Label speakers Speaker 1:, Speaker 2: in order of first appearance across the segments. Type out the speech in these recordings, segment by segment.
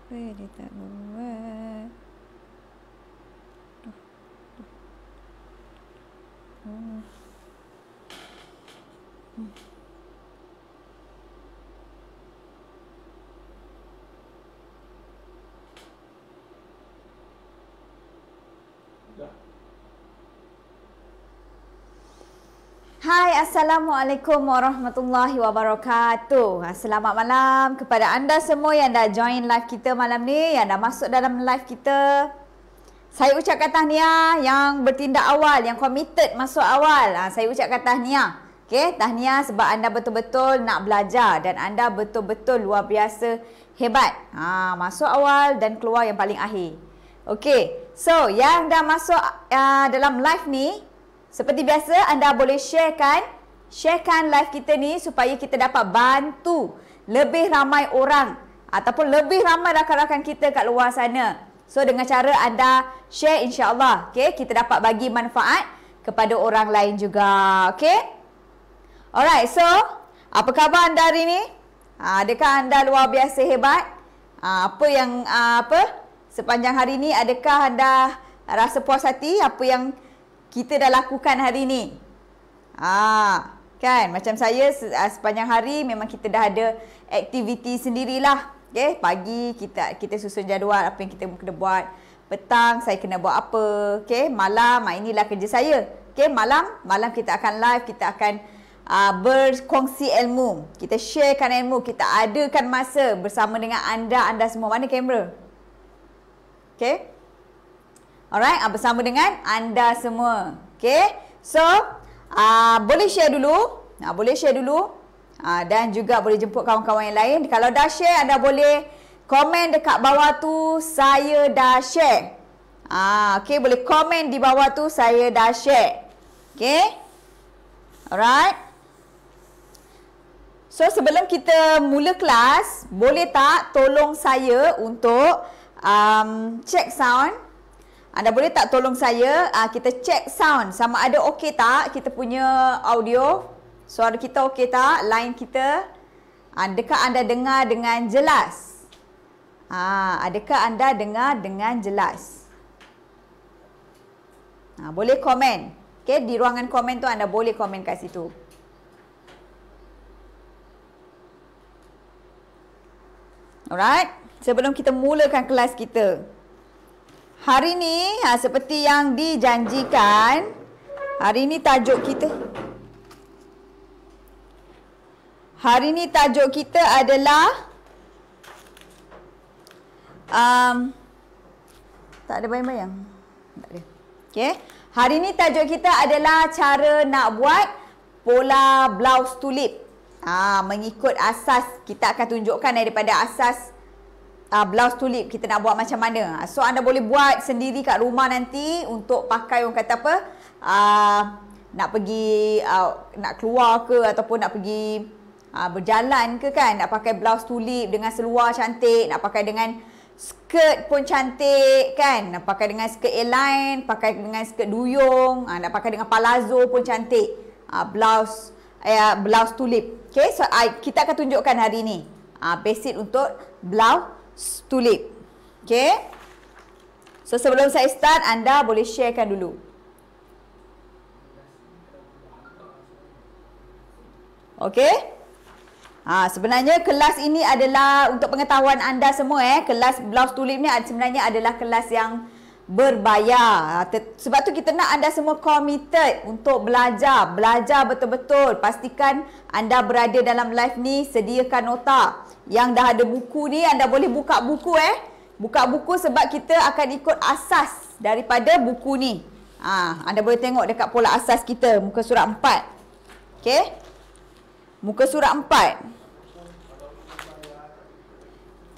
Speaker 1: Dia tak buat. Hai, Assalamualaikum warahmatullahi wabarakatuh. Selamat malam kepada anda semua yang dah join live kita malam ni, yang dah masuk dalam live kita. Saya ucapkan tahniah yang bertindak awal, yang committed masuk awal. Saya ucapkan tahniah. Okey, tahniah sebab anda betul-betul nak belajar dan anda betul-betul luar biasa hebat. Masuk awal dan keluar yang paling akhir. Okey, so yang dah masuk dalam live ni, seperti biasa, anda boleh sharekan live kita ni supaya kita dapat bantu lebih ramai orang ataupun lebih ramai rakan-rakan kita kat luar sana. So, dengan cara anda share, insya-Allah, okay, kita dapat bagi manfaat kepada orang lain juga. Okay? Alright, so apa khabar anda hari ni? Adakah anda luar biasa hebat? Sepanjang hari ni, adakah anda rasa puas hati apa yang kita dah lakukan hari ni? Kan, macam saya sepanjang hari memang kita dah ada aktiviti sendirilah. Okay, pagi kita susun jadual apa yang kita kena buat. Petang saya kena buat apa. Okay, malam inilah kerja saya. Okay, malam kita akan live, kita akan berkongsi ilmu. Kita sharekan ilmu, kita adakan masa bersama dengan anda semua. Mana kamera? Okay. Alright, bersama dengan anda semua. Okay, so boleh share dulu. Dan juga boleh jemput kawan-kawan yang lain. Kalau dah share, anda boleh komen dekat bawah tu, saya dah share. Okay, boleh komen di bawah tu, saya dah share. Okay, alright. So, sebelum kita mula kelas, boleh tak tolong saya untuk check sound? Anda boleh tak tolong saya, kita check sound sama ada okey tak kita punya audio, suara kita okey tak, line kita, adakah anda dengar dengan jelas? Adakah anda dengar dengan jelas? Boleh komen. Okay, di ruangan komen tu anda boleh komen kat situ. Alright, sebelum kita mulakan kelas kita. Hari ni, seperti yang dijanjikan, hari ni tajuk kita adalah tak ada bayang-bayang. Tak ada. Okay. Hari ni tajuk kita adalah cara nak buat pola blouse tulip. Mengikut asas, kita akan tunjukkan daripada asas blouse tulip kita nak buat macam mana. So, anda boleh buat sendiri kat rumah nanti untuk pakai, orang kata apa, nak pergi, nak keluar ke ataupun nak pergi berjalan ke kan, nak pakai blouse tulip dengan seluar cantik, nak pakai dengan skirt pun cantik kan, nak pakai dengan skirt A-line, pakai dengan skirt duyung, nak pakai dengan palazzo pun cantik. Blouse tulip. Okay, so kita akan tunjukkan hari ni basic untuk blouse tulip. Okay. So, sebelum saya start, anda boleh sharekan dulu. Okay. Sebenarnya kelas ini adalah untuk pengetahuan anda semua. Kelas blouse tulip ni sebenarnya adalah kelas yang berbayar. Sebab tu kita nak anda semua committed untuk belajar betul-betul. Pastikan anda berada dalam live ni, sediakan nota. Yang dah ada buku ni, anda boleh buka buku buka buku sebab kita akan ikut asas daripada buku ni. Anda boleh tengok dekat pola asas kita, muka surat 4. Okey. Muka surat 4.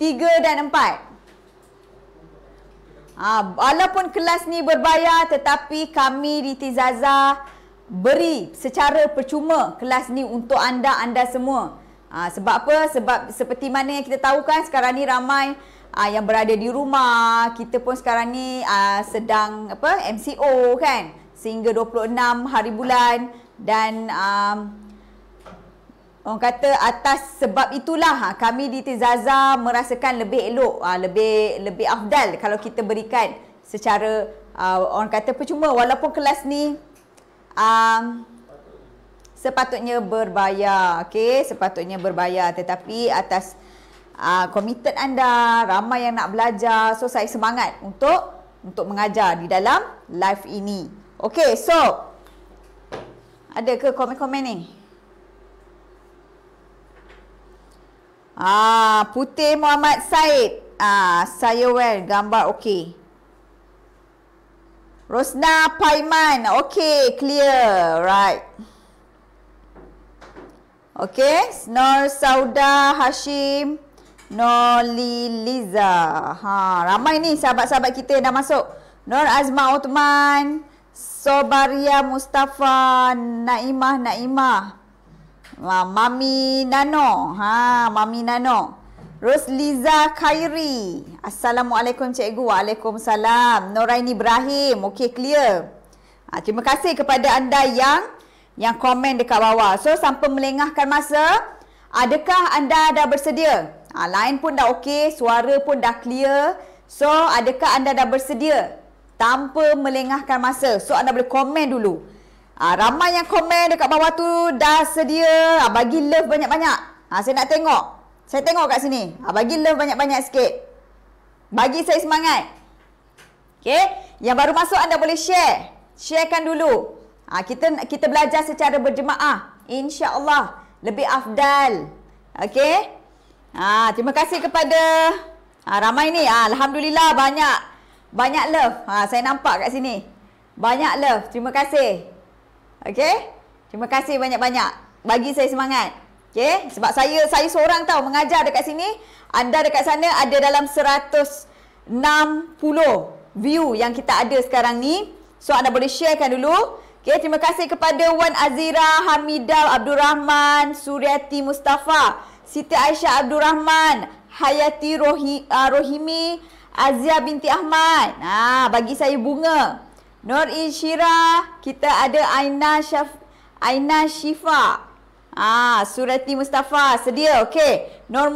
Speaker 1: 3 dan 4. Walaupun kelas ni berbayar, tetapi kami di Tizaza beri secara percuma kelas ni untuk anda semua. Sebab apa? Sebab seperti mana yang kita tahu kan, sekarang ni ramai yang berada di rumah. Kita pun sekarang ni sedang MCO kan, sehingga 26 hari bulan. Dan orang kata atas sebab itulah kami di Tizaza merasakan lebih elok, lebih afdal kalau kita berikan secara orang kata percuma, walaupun kelas ni sepatutnya berbayar, okey, sepatutnya berbayar, tetapi atas komited anda, ramai yang nak belajar, so saya semangat untuk mengajar di dalam live ini. Okey, so ada ke komen-komen ni? Putih Muhammad Said, saya well, gambar okey. Rosna Paiman, okey, clear, right. Okey, Nur Sauda Hashim, Noli Liza. Ramai ni sahabat-sahabat kita yang dah masuk. Nur Azma Uthman, Sobaria Mustafa, Naimah. Mami Nano. Mami Nano. Rosliza Khairi. Assalamualaikum cikgu. Waalaikumsalam. Noraini Ibrahim. Okey, clear. Terima kasih kepada anda yang komen dekat bawah. So, sampai melengahkan masa, adakah anda dah bersedia? Line pun dah okey, suara pun dah clear. So, adakah anda dah bersedia? Tanpa melengahkan masa. So, anda boleh komen dulu. Ramai yang komen dekat bawah tu dah sedia. Bagi love banyak-banyak. Saya nak tengok. Saya tengok kat sini. Bagi love banyak-banyak sikit. Bagi saya semangat. Okay. Yang baru masuk anda boleh share. Sharekan dulu. Kita belajar secara berjemaah. InsyaAllah. Lebih afdal. Okay. Terima kasih kepada ramai ni. Alhamdulillah banyak love. Saya nampak kat sini. Banyak love. Terima kasih. Okay. Terima kasih banyak-banyak. Bagi saya semangat. Okay. Sebab saya seorang tahu mengajar dekat sini. Anda dekat sana ada dalam 160 view yang kita ada sekarang ni. So anda boleh sharekan dulu. Okay. Terima kasih kepada Wan Azira, Hamidah Abdul Rahman, Suryati Mustafa, Siti Aisyah Abdul Rahman, Hayati Rohimi, Azia binti Ahmad. Bagi saya bunga. Nur Insyira, kita ada Aina Syifa. Surati Mustafa, sedia. Okey. Nur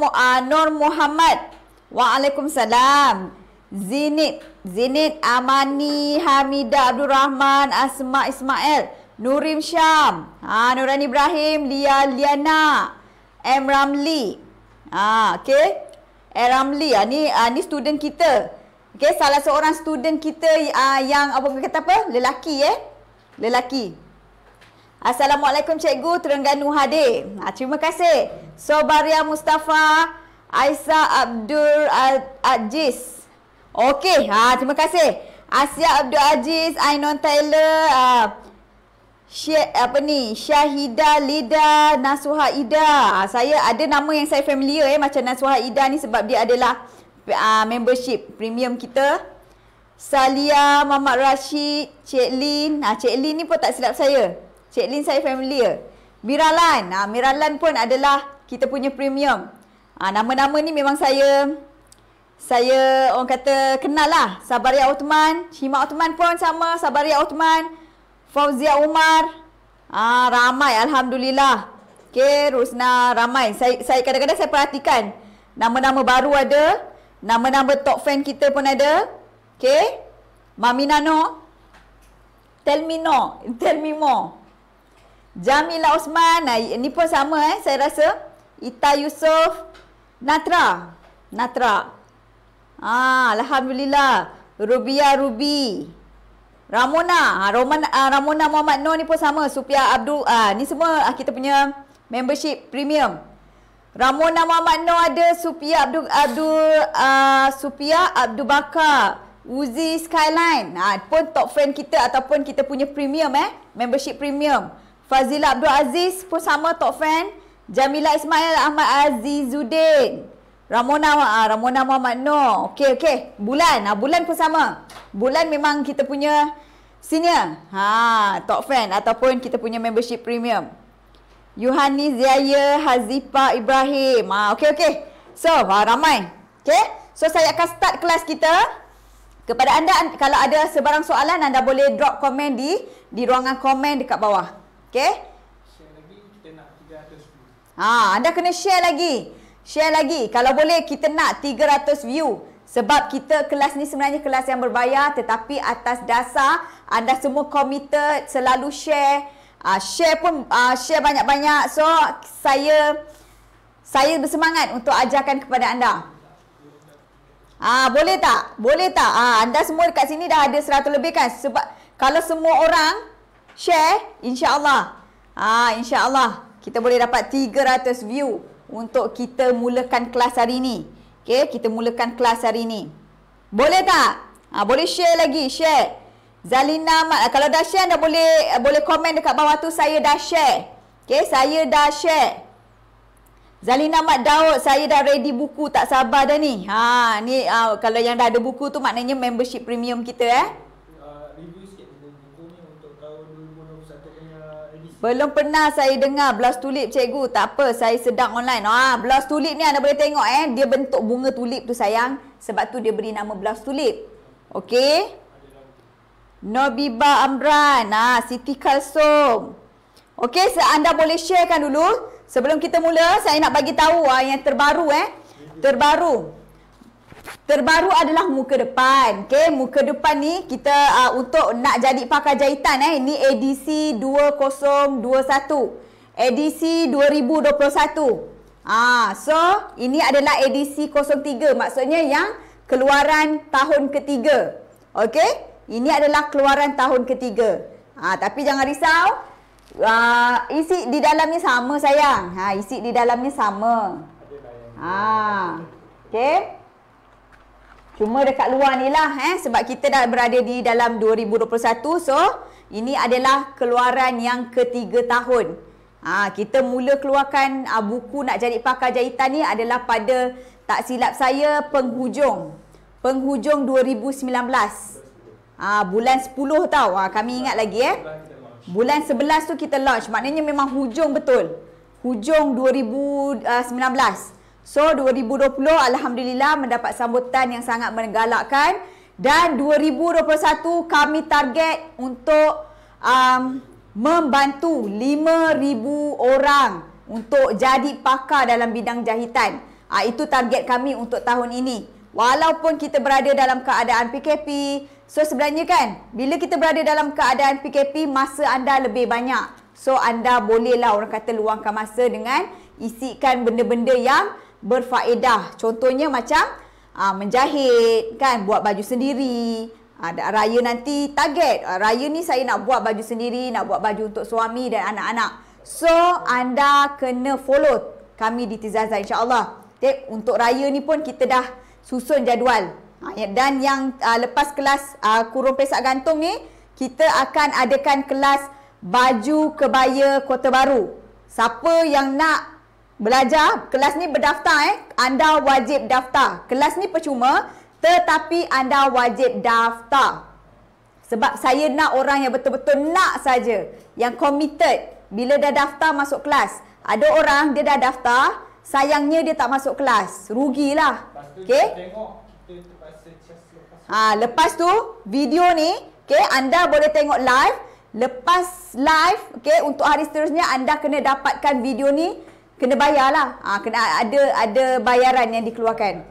Speaker 1: Muhammad. Waalaikumsalam. Zinit Amani, Hamidah Abdul Rahman, Asma Ismail, Nurim Syam, Nurani Ibrahim, Liana, M Ramli. Okey. Ramli, ni student kita. Okey, salah seorang student kita yang lelaki lelaki. Assalamualaikum cikgu, Terengganu hadir. Terima kasih. Sobaria Mustafa, Aisyah Abdul Aziz. Okey, terima kasih. Asia Abdul Aziz, Ainon Taylor, Syahida Lida, Nasuha Ida. Saya ada nama yang saya familiar macam Nasuha Ida ni sebab dia adalah membership premium kita. Salia, Muhammad Rashid, Cik Lin. Cik Lin ni pun tak silap saya. Cik Lin saya familiar. Miralan. Miralan pun adalah kita punya premium. Nama-nama ni memang saya orang kata kenal lah. Sabaria Uthman, Shima Uthman pun sama. Sabaria Uthman, Fauzia Umar. Ramai alhamdulillah. Okey, Rusna ramai. Saya kadang-kadang saya perhatikan nama-nama baru ada. Nama-nama top fan kita pun ada. Okey. Mami Nano. Tell me more. Jamila Osman, ini pun sama saya rasa. Ita Yusof, Natra. Alhamdulillah. Ruby. Ramona Muhammad Noor ni pun sama. Supia Abdul, ni semua kita punya membership premium. Ramona Muhammad Noor ada, Supia Abdul Bakar, Uzi Skyline. Pun top fan kita ataupun kita punya premium membership premium. Fazila Abdul Aziz pun sama top fan. Jamila Ismail Ahmad Azizuddin. Ramona Muhammad Noor. Okey. Bulan pun sama. Bulan memang kita punya senior. Top fan ataupun kita punya membership premium. Yuhani Ziyaya Hazifa Ibrahim. Okey. So, ramai. Okey. So, saya akan start kelas kita. Kepada anda, kalau ada sebarang soalan, anda boleh drop komen di ruangan komen dekat bawah. Okey.
Speaker 2: Share lagi, kita nak 300 view.
Speaker 1: Anda kena share lagi. Share lagi. Kalau boleh kita nak 300 view. Sebab kita kelas ni sebenarnya kelas yang berbayar, tetapi atas dasar anda semua committed, selalu share. Share pun share banyak-banyak. So saya bersemangat untuk ajarkan kepada anda. Boleh tak? Boleh tak? Anda semua dekat sini dah ada 100 lebih kan? Sebab kalau semua orang share, insya-Allah. Insya-Allah kita boleh dapat 300 view untuk kita mulakan kelas hari ni. Okey, kita mulakan kelas hari ni. Boleh tak? Boleh share lagi, share. Zalina Mat, kalau dah share anda boleh komen dekat bawah tu, saya dah share. Okey, saya dah share. Zalina Mat Daud, saya dah ready buku, tak sabar dah ni. Ni kalau yang dah ada buku tu maknanya membership premium kita
Speaker 2: Review sikit buku ni untuk tahun 2021 punya edisi.
Speaker 1: Belum pernah saya dengar blouse tulip cikgu. Tak apa, saya sedang online. Blouse tulip ni anda boleh tengok dia bentuk bunga tulip tu sayang. Sebab tu dia beri nama blouse tulip. Okey. Nobiba Amran, Siti Kalsum. Okey, anda boleh sharekan dulu. Sebelum kita mula, saya nak bagi tahu yang terbaru Terbaru adalah muka depan. Okey, muka depan ni kita untuk nak jadi pakar jahitan ini edisi 2021. Edisi 2021. So ini adalah edisi 03, maksudnya yang keluaran tahun ketiga. Okey? Ini adalah keluaran tahun ketiga. Tapi jangan risau. Isi di dalamnya sama sayang. Isi di dalamnya sama. Okey. Cuma dekat luar ni lah sebab kita dah berada di dalam 2021. So ini adalah keluaran yang ketiga tahun. Kita mula keluarkan buku nak jadi pakar jahitan ni adalah pada, tak silap saya, penghujung 2019. Bulan 10 tau. Kami ingat lagi Bulan 11 tu kita launch. Maknanya memang hujung betul. Hujung 2019. So 2020 alhamdulillah mendapat sambutan yang sangat menggalakkan. Dan 2021 kami target untuk membantu 5,000 orang untuk jadi pakar dalam bidang jahitan. Itu target kami untuk tahun ini. Walaupun kita berada dalam keadaan PKP. So sebenarnya kan, bila kita berada dalam keadaan PKP, masa anda lebih banyak. So anda bolehlah orang kata luangkan masa dengan isikan benda-benda yang berfaedah. Contohnya macam menjahit kan, buat baju sendiri. Raya nanti target. Raya ni saya nak buat baju sendiri, nak buat baju untuk suami dan anak-anak. So anda kena follow kami di Tizaza insya-Allah. Untuk raya ni pun kita dah susun jadual. Dan yang lepas kelas kurung pesak gantung ni, kita akan adakan kelas baju kebaya Kota Baru. Siapa yang nak belajar, kelas ni berdaftar anda wajib daftar. Kelas ni percuma, tetapi anda wajib daftar. Sebab saya nak orang yang betul-betul nak saja, yang committed. Bila dah daftar masuk kelas. Ada orang dia dah daftar, sayangnya dia tak masuk kelas. Rugilah. Okey? Lepas tu video ni, anda boleh tengok live. Lepas live, untuk hari seterusnya anda kena dapatkan video ni, kena bayarlah. Kena ada bayaran yang dikeluarkan.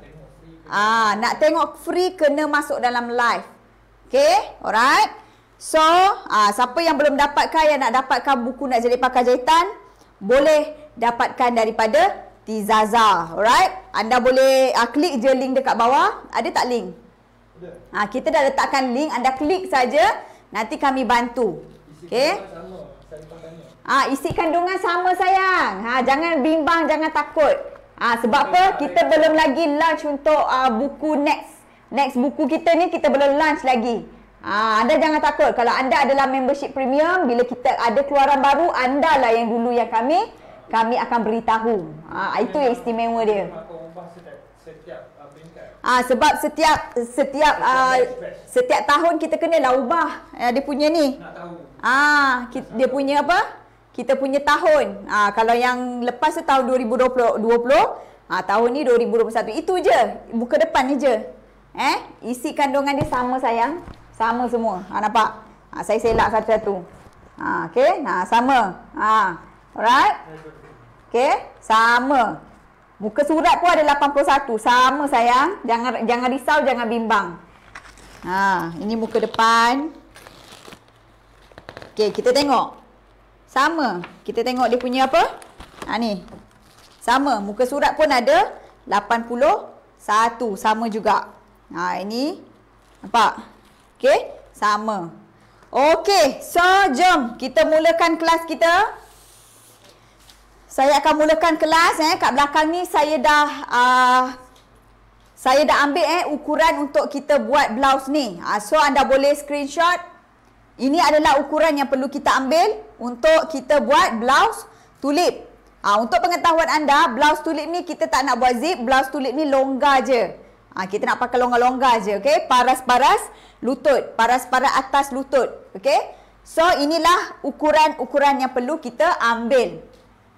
Speaker 1: Nak tengok free kena masuk dalam live. Alright. So, siapa yang belum dapatkan, yang nak dapatkan buku nak jadi pakar jahitan, boleh dapatkan daripada Tizaza. Alright. Anda boleh klik je link dekat bawah. Ada tak link? Kita dah letakkan link, anda klik saja, nanti kami bantu. Isi kandungan sama sayang. Jangan bimbang, jangan takut. Sebab apa? Kita belum lagi launch untuk buku next buku kita ni, kita belum launch lagi. Anda jangan takut. Kalau anda adalah membership premium, bila kita ada keluaran baru, anda lah yang dulu yang kami akan beritahu. Itu yang istimewa dia. Sebab setiap tahun kita kenalah ubah dia punya ni. Dia punya apa? Kita punya tahun. Kalau yang lepas tu tahun 2020, tahun ni 2021. Itu je. Muka depan ni je. Isi kandungan dia sama sayang. Sama semua. Nampak? Saya selak satu-satu. Okey. Sama. Alright. Okey, sama. Muka surat pun ada 81. Sama sayang. Jangan risau, jangan bimbang. Ini muka depan. Okey, kita tengok. Sama. Kita tengok dia punya apa? Ni. Sama. Muka surat pun ada 81. Sama juga. Ini. Nampak? Okey, sama. Okey, so jom kita mulakan kelas kita. Saya akan mulakan kelas. Kat belakang ni saya dah ambil ukuran untuk kita buat blouse ni. So anda boleh screenshot. Ini adalah ukuran yang perlu kita ambil untuk kita buat blouse tulip. Untuk pengetahuan anda, blouse tulip ni kita tak nak buat zip. Blouse tulip ni longgar je. Kita nak pakai longgar-longgar je. Okay? Paras-paras lutut. Paras-paras atas lutut. Okay? So inilah ukuran-ukuran yang perlu kita ambil.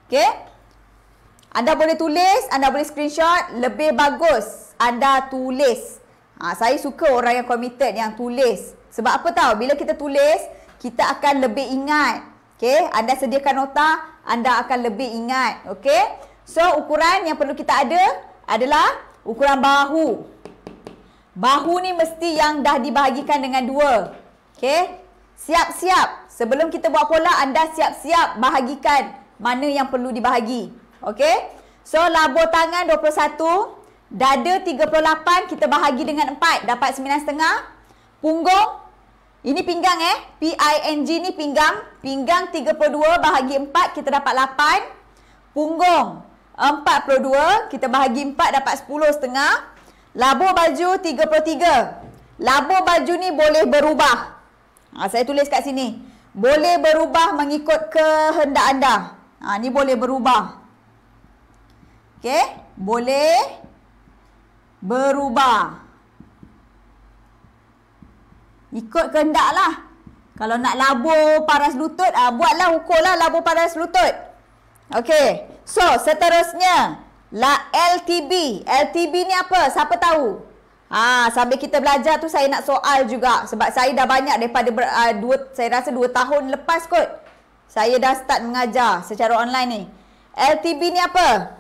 Speaker 1: Okay? Anda boleh tulis, anda boleh screenshot. Lebih bagus anda tulis. Saya suka orang yang committed, yang tulis. Sebab apa tahu? Bila kita tulis, kita akan lebih ingat. Okay? Anda sediakan nota, anda akan lebih ingat. Okay? So, ukuran yang perlu kita ada adalah ukuran bahu. Bahu ni mesti yang dah dibahagikan dengan 2. Okay? Siap-siap. Sebelum kita buat pola, anda siap-siap bahagikan mana yang perlu dibahagi. Okey? So, labur tangan 21. Dada 38. Kita bahagi dengan 4. Dapat 9,5. Punggung. Ini pinggang P-I-N-G ni pinggang. Pinggang 32 bahagi 4. Kita dapat 8. Punggung 42. Kita bahagi 4. Dapat 10,5. Labur baju 33. Labur baju ni boleh berubah. Saya tulis kat sini. Boleh berubah mengikut kehendak anda. Ni boleh berubah. Okey, boleh berubah. Ikut kehendak lah. Kalau nak labur paras lutut, buatlah, ukurlah labur paras lutut. Okey, so seterusnya LTB. LTB ni apa? Siapa tahu? Sambil kita belajar tu saya nak soal juga. Sebab saya dah banyak daripada saya rasa 2 tahun lepas kot. Saya dah start mengajar secara online ni. LTB ni apa?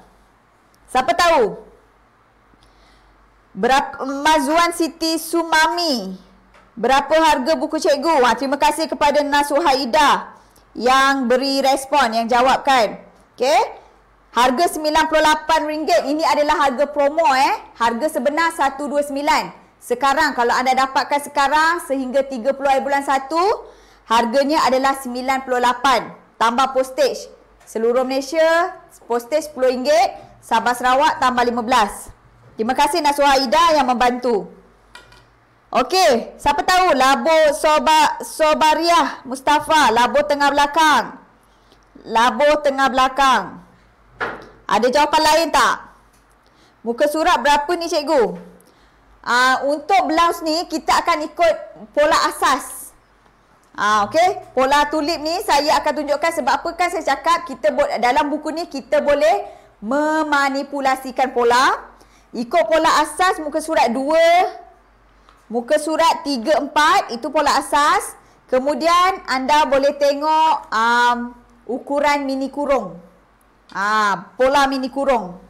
Speaker 1: Siapa tahu? Mazwan Siti Sumami. Berapa harga buku cikgu? Terima kasih kepada Nasuhaida yang beri respon, yang jawabkan. Okey. Harga RM98. Ini adalah harga promo Harga sebenar 129. Sekarang kalau anda dapatkan sekarang sehingga 30 bulan 1, harganya adalah RM98 tambah postage. Seluruh Malaysia postage RM10. Sabah Sarawak tambah 15. Terima kasih Nasuhaida yang membantu. Okey, siapa tahu labur Sobariah Mustafa, labur tengah belakang. Labur tengah belakang. Ada jawapan lain tak? Muka surat berapa ni cikgu? Untuk blouse ni kita akan ikut pola asas. Okey, pola tulip ni saya akan tunjukkan sebab apa kan saya cakap kita dalam buku ni kita boleh memanipulasikan pola. Ikut pola asas muka surat 2, muka surat 3, 4 itu pola asas. Kemudian anda boleh tengok ukuran mini kurung. Pola mini kurung.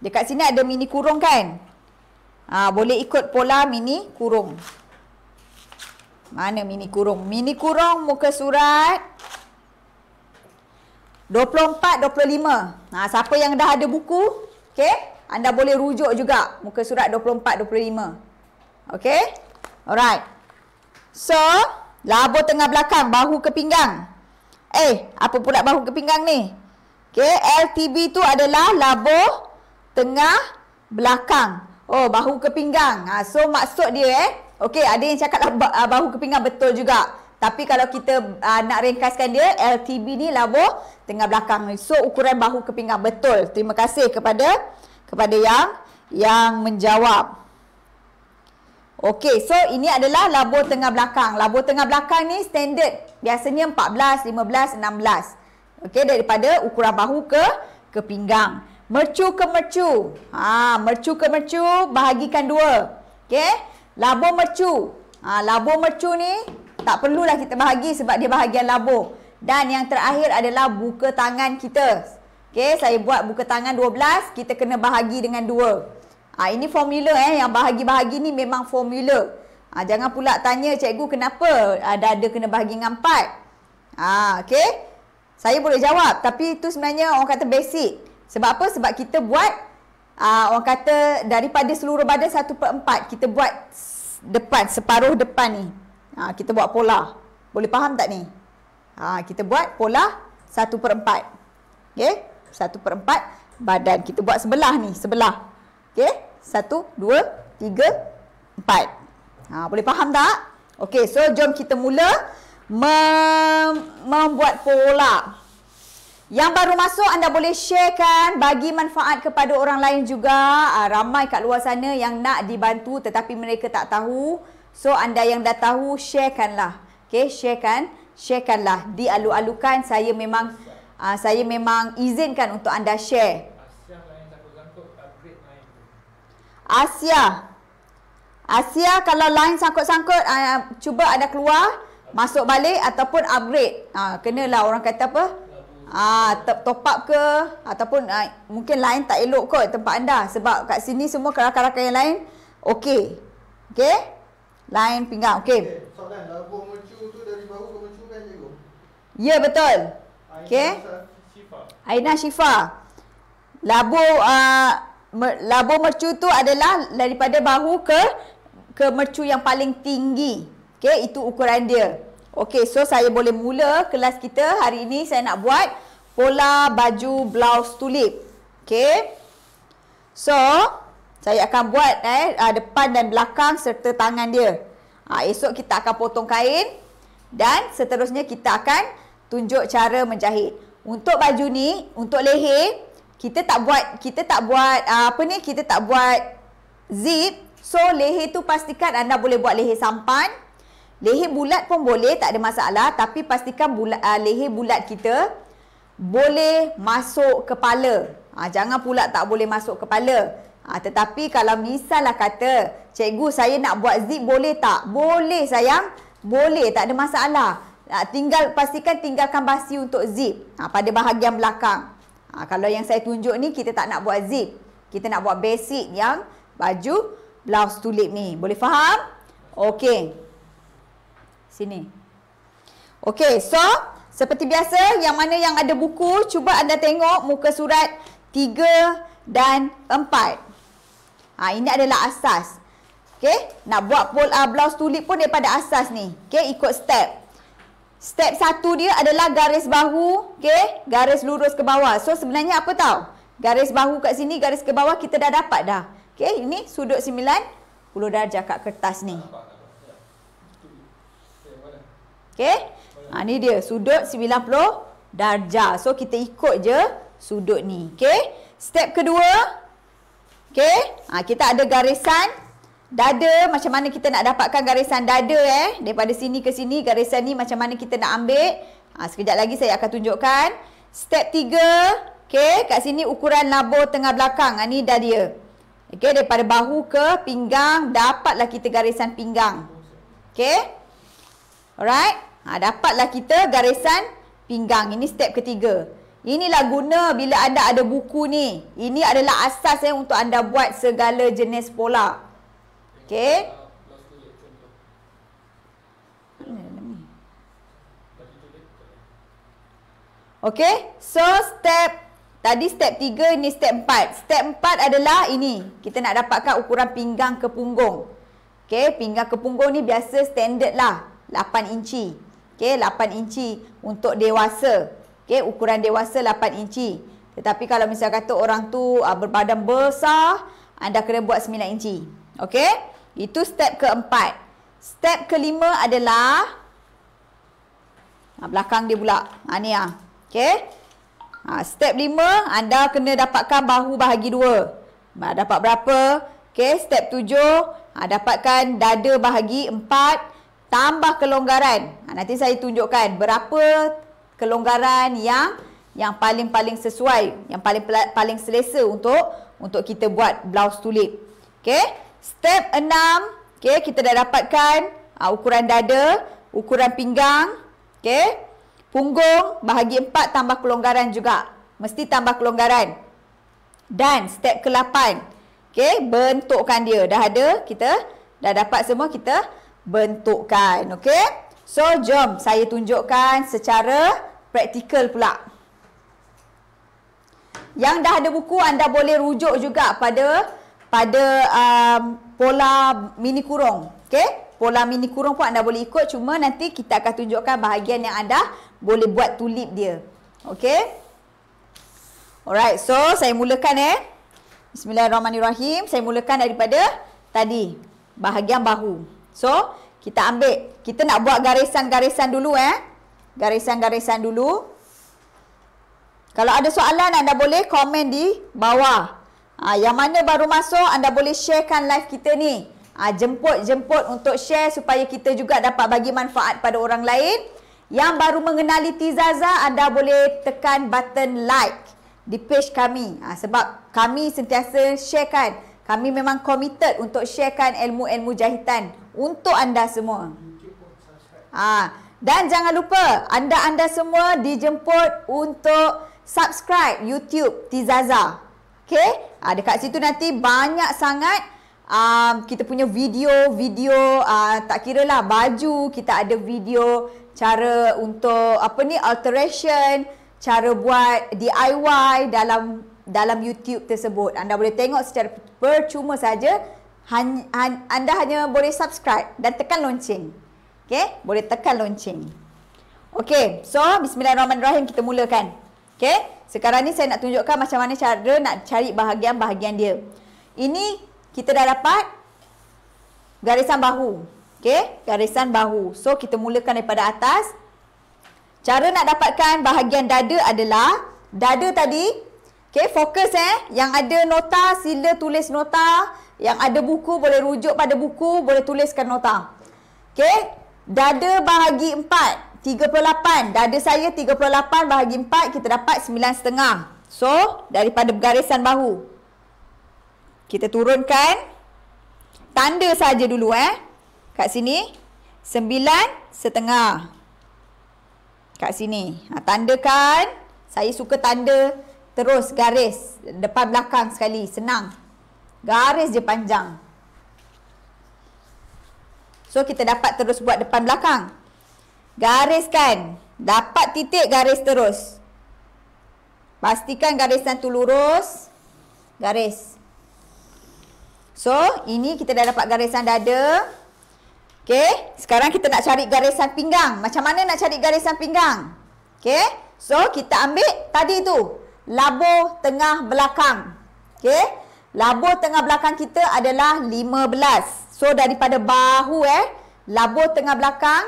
Speaker 1: Dekat sini ada mini kurung kan? Boleh ikut pola mini kurung. Mana mini kurung? Mini kurung muka surat 24, 25. Siapa yang dah ada buku, okey, anda boleh rujuk juga muka surat 24, 25. Okey? Alright. So, labur tengah belakang, bahu ke pinggang. Apa pula bahu ke pinggang ni? Okey, LTB tu adalah labur tengah belakang. Bahu ke pinggang. So, maksud dia okey, ada yang cakap bahu ke pinggang, betul juga. Tapi kalau kita nak ringkaskan dia, LTB ni labur tengah belakang. So, ukuran bahu ke pinggang. Betul. Terima kasih kepada yang menjawab. Okey, so ini adalah labur tengah belakang. Labur tengah belakang ni standard. Biasanya 14, 15, 16. Okey, daripada ukuran bahu ke pinggang. Mercu ke mercu. Mercu ke mercu bahagikan 2. Okey, labur mercu. Labur mercu ni tak perlulah kita bahagi sebab dia bahagian labur. Dan yang terakhir adalah buka tangan kita. Okey, saya buat buka tangan 12, kita kena bahagi dengan 2. Ini formula yang bahagi-bahagi ni memang formula. Jangan pula tanya cikgu kenapa dada kena bahagi dengan 4. Okey. Saya boleh jawab, tapi itu sebenarnya orang kata basic. Sebab apa? Sebab kita buat orang kata daripada seluruh badan 1/4, kita buat depan, separuh depan ni. Kita buat pola. Boleh faham tak ni? Kita buat pola 1/4. Okey, 1/4 badan. Kita buat sebelah ni, sebelah. Okey, 1, 2, 3, 4. Boleh faham tak? Okey, so jom kita mula membuat pola. Yang baru masuk, anda boleh sharekan, bagi manfaat kepada orang lain juga. Ramai kat luar sana yang nak dibantu tetapi mereka tak tahu. So anda yang dah tahu, sharekanlah. Okey, sharekanlah. Dialu-alukan, saya memang izinkan untuk anda share. Asia kalau line sangkut-sangkut, cuba anda keluar, masuk balik ataupun upgrade. Kenalah orang kata apa? Top up ke, ataupun mungkin line tak elok kot tempat anda. Sebab kat sini semua rakan-rakan yang lain okey. Okey? Line pinggang. Okey.
Speaker 3: Soalan, labuh mercu tu dari bahu ke mercu kan cikgu?
Speaker 1: Ya, betul. Okey. Aina Syifa. Labuh mercu tu adalah daripada bahu ke mercu yang paling tinggi. Okey, itu ukuran dia. Okey, so saya boleh mula kelas kita hari ini. Saya nak buat pola baju blouse tulip. Okey. So, saya akan buat depan dan belakang serta tangan dia. Esok kita akan potong kain dan seterusnya kita akan tunjuk cara menjahit. Untuk baju ni, untuk leher, kita tak buat zip. So leher tu pastikan anda boleh buat leher sampan. Leher bulat pun boleh, tak ada masalah, tapi pastikan leher bulat kita boleh masuk kepala. Jangan pula tak boleh masuk kepala. Tetapi kalau misalnya kata, cikgu saya nak buat zip, boleh tak? Boleh sayang, boleh, tak ada masalah. Pastikan tinggalkan basi untuk zip pada bahagian belakang. Kalau yang saya tunjuk ni, kita tak nak buat zip. Kita nak buat basic yang baju blouse tulip ni. Boleh faham? Okey. Sini. Okey, so seperti biasa, yang mana yang ada buku, cuba anda tengok muka surat 3 dan 4. Ini adalah asas. Okey, nak buat blouse tulip pun daripada asas ni. Okey, ikut step. Step 1 dia adalah garis bahu, okey, garis lurus ke bawah. So sebenarnya apa tahu? Garis bahu kat sini, garis ke bawah kita dah dapat dah. Okey, ini sudut 90 darjah kat kertas ni. Okey. Ni dia sudut 90 darjah. So kita ikut je sudut ni. Okey. Step kedua. Okey. Kita ada garisan dada. Macam mana kita nak dapatkan garisan dada daripada sini ke sini, garisan ni macam mana kita nak ambil. Sekejap lagi saya akan tunjukkan. Step 3. Okey, kat sini ukuran labur tengah belakang. Ni dah dia. Okey, daripada bahu ke pinggang, dapatlah kita garisan pinggang. Okey. Alright. Dapatlah kita garisan pinggang. Ini step ketiga. Inilah guna bila anda ada buku ni. Ini adalah asas untuk anda buat segala jenis pola. Okey. Okey. So step tadi step 3, ini step 4. Step 4 adalah ini. Kita nak dapatkan ukuran pinggang ke punggung. Okey, pinggang ke punggung ni biasa standard lah. 8 inci. Okey, 8 inci untuk dewasa. Okey, ukuran dewasa 8 inci. Tetapi kalau misalnya kata orang tu berbadan besar, anda kena buat 9 inci. Okey, itu step keempat. Step kelima adalah belakang dia pula. Ni Okey. Step 5, anda kena dapatkan bahu bahagi 2. Dapat berapa? Okey, step 7, dapatkan dada bahagi 4 tambah kelonggaran. Nanti saya tunjukkan berapa kelonggaran yang paling sesuai, yang paling selesa untuk kita buat blouse tulip. Okey. Step 6, okey, kita dah dapatkan ukuran dada, ukuran pinggang, okey. Punggung bahagi 4 tambah kelonggaran juga. Mesti tambah kelonggaran. Dan step ke-8. Okey, bentukkan dia. Dah ada, kita dah dapat semua, kita bentukkan. Okey. So, jom saya tunjukkan secara praktikal pula. Yang dah ada buku, anda boleh rujuk juga pada pola mini kurung. Okey? Pola mini kurung pun anda boleh ikut, cuma nanti kita akan tunjukkan bahagian yang anda boleh buat tulip dia. Okey? Alright, so saya mulakan Bismillahirrahmanirrahim. Saya mulakan daripada tadi, bahagian bahu. So, kita ambil, kita nak buat garisan-garisan dulu Garisan-garisan dulu. Kalau ada soalan, anda boleh komen di bawah. Yang mana baru masuk, anda boleh sharekan live kita ni. Jemput untuk share supaya kita juga dapat bagi manfaat pada orang lain. Yang baru mengenali Tizaza, anda boleh tekan button like di page kami. Sebab kami sentiasa sharekan. Kami memang committed untuk sharekan ilmu-ilmu jahitan untuk anda semua. Dan jangan lupa, anda semua dijemput untuk subscribe YouTube Tizaza. Okay? Dekat situ nanti banyak sangat kita punya video, tak kira lah baju, kita ada video cara untuk alteration, cara buat DIY dalam YouTube tersebut. Anda boleh tengok secara percuma saja. Anda hanya boleh subscribe dan tekan lonceng. Okay? Boleh tekan lonceng. Okay, so bismillahirrahmanirrahim, kita mulakan. Okay? Sekarang ni saya nak tunjukkan macam mana cara nak cari bahagian-bahagian dia. Ini kita dah dapat garisan bahu. Okay? Garisan bahu. So, kita mulakan daripada atas. Cara nak dapatkan bahagian dada adalah, dada tadi, okay, fokus yang ada nota, sila tulis nota. Yang ada buku, boleh rujuk pada buku, boleh tuliskan nota. Okay? Dada bahagi 4, 38. Dada saya 38 bahagi 4, kita dapat 9,5. So, daripada garisan bahu, kita turunkan. Tanda saja dulu kat sini 9,5. Kat sini. Tandakan. Saya suka tanda terus garis depan belakang sekali, senang. Garis je panjang. So kita dapat terus buat depan belakang. Gariskan. Dapat titik, garis terus. Pastikan garisan tu lurus. Garis. So, ini kita dah dapat garisan dada. Okay, sekarang kita nak cari garisan pinggang. Macam mana nak cari garisan pinggang? Okay, so kita ambil tadi tu, labur tengah belakang. Okay, labur tengah belakang kita adalah 15. So, daripada bahu labur tengah belakang.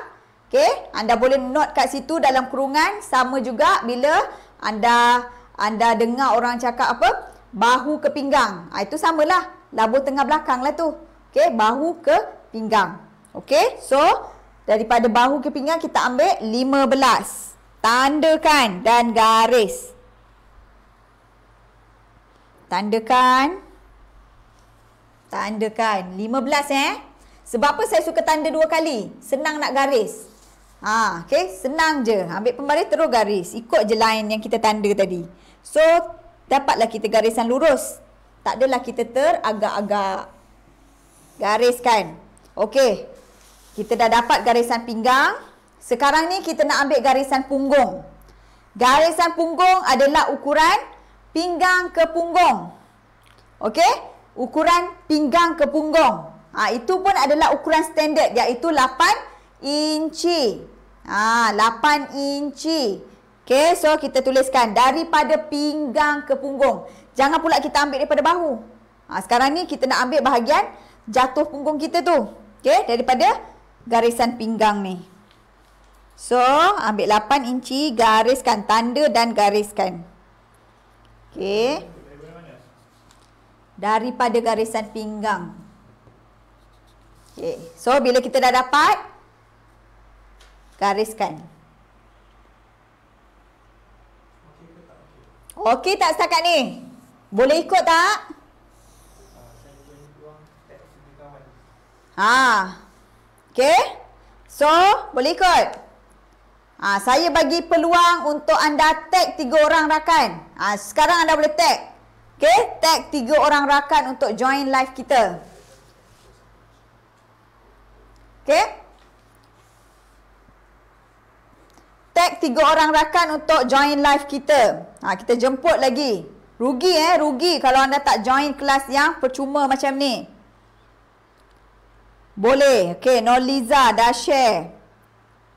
Speaker 1: Okay, anda boleh note kat situ dalam kurungan. Sama juga bila anda dengar orang cakap apa? Bahu ke pinggang. Itu samalah. Labur tengah belakang lah tu. Okay, bahu ke pinggang. Okay, so daripada bahu ke pinggang kita ambil 15. Tandakan dan garis. Tandakan. 15 Sebab apa saya suka tanda 2 kali? Senang nak garis. Okay, senang je. Ambil pembaris terus garis. Ikut je line yang kita tanda tadi. So, dapatlah kita garisan lurus. Tak adalah kita teragak-agak. Gariskan. Okey. Kita dah dapat garisan pinggang. Sekarang ni kita nak ambil garisan punggung. Garisan punggung adalah ukuran pinggang ke punggung. Okey? Ukuran pinggang ke punggung. Itu pun adalah ukuran standard, iaitu 8 inci. 8 inci. Okey, so kita tuliskan daripada pinggang ke punggung. Jangan pula kita ambil daripada bahu. Sekarang ni kita nak ambil bahagian jatuh punggung kita tu. Okey, daripada garisan pinggang ni. So, ambil 8 inci, gariskan, tanda dan gariskan. Okey. Daripada garisan pinggang. Okey, so bila kita dah dapat, gariskan. Okey tak setakat ni? Boleh ikut tak? Okey. So, boleh ikut? Saya bagi peluang untuk anda tag 3 orang rakan. Sekarang anda boleh tag. Okey, tag 3 orang rakan untuk join live kita. Okey. Tag 3 orang rakan untuk join live kita. Kita jemput lagi. Rugi kalau anda tak join kelas yang percuma macam ni. Boleh. Okey, Noliza dah share.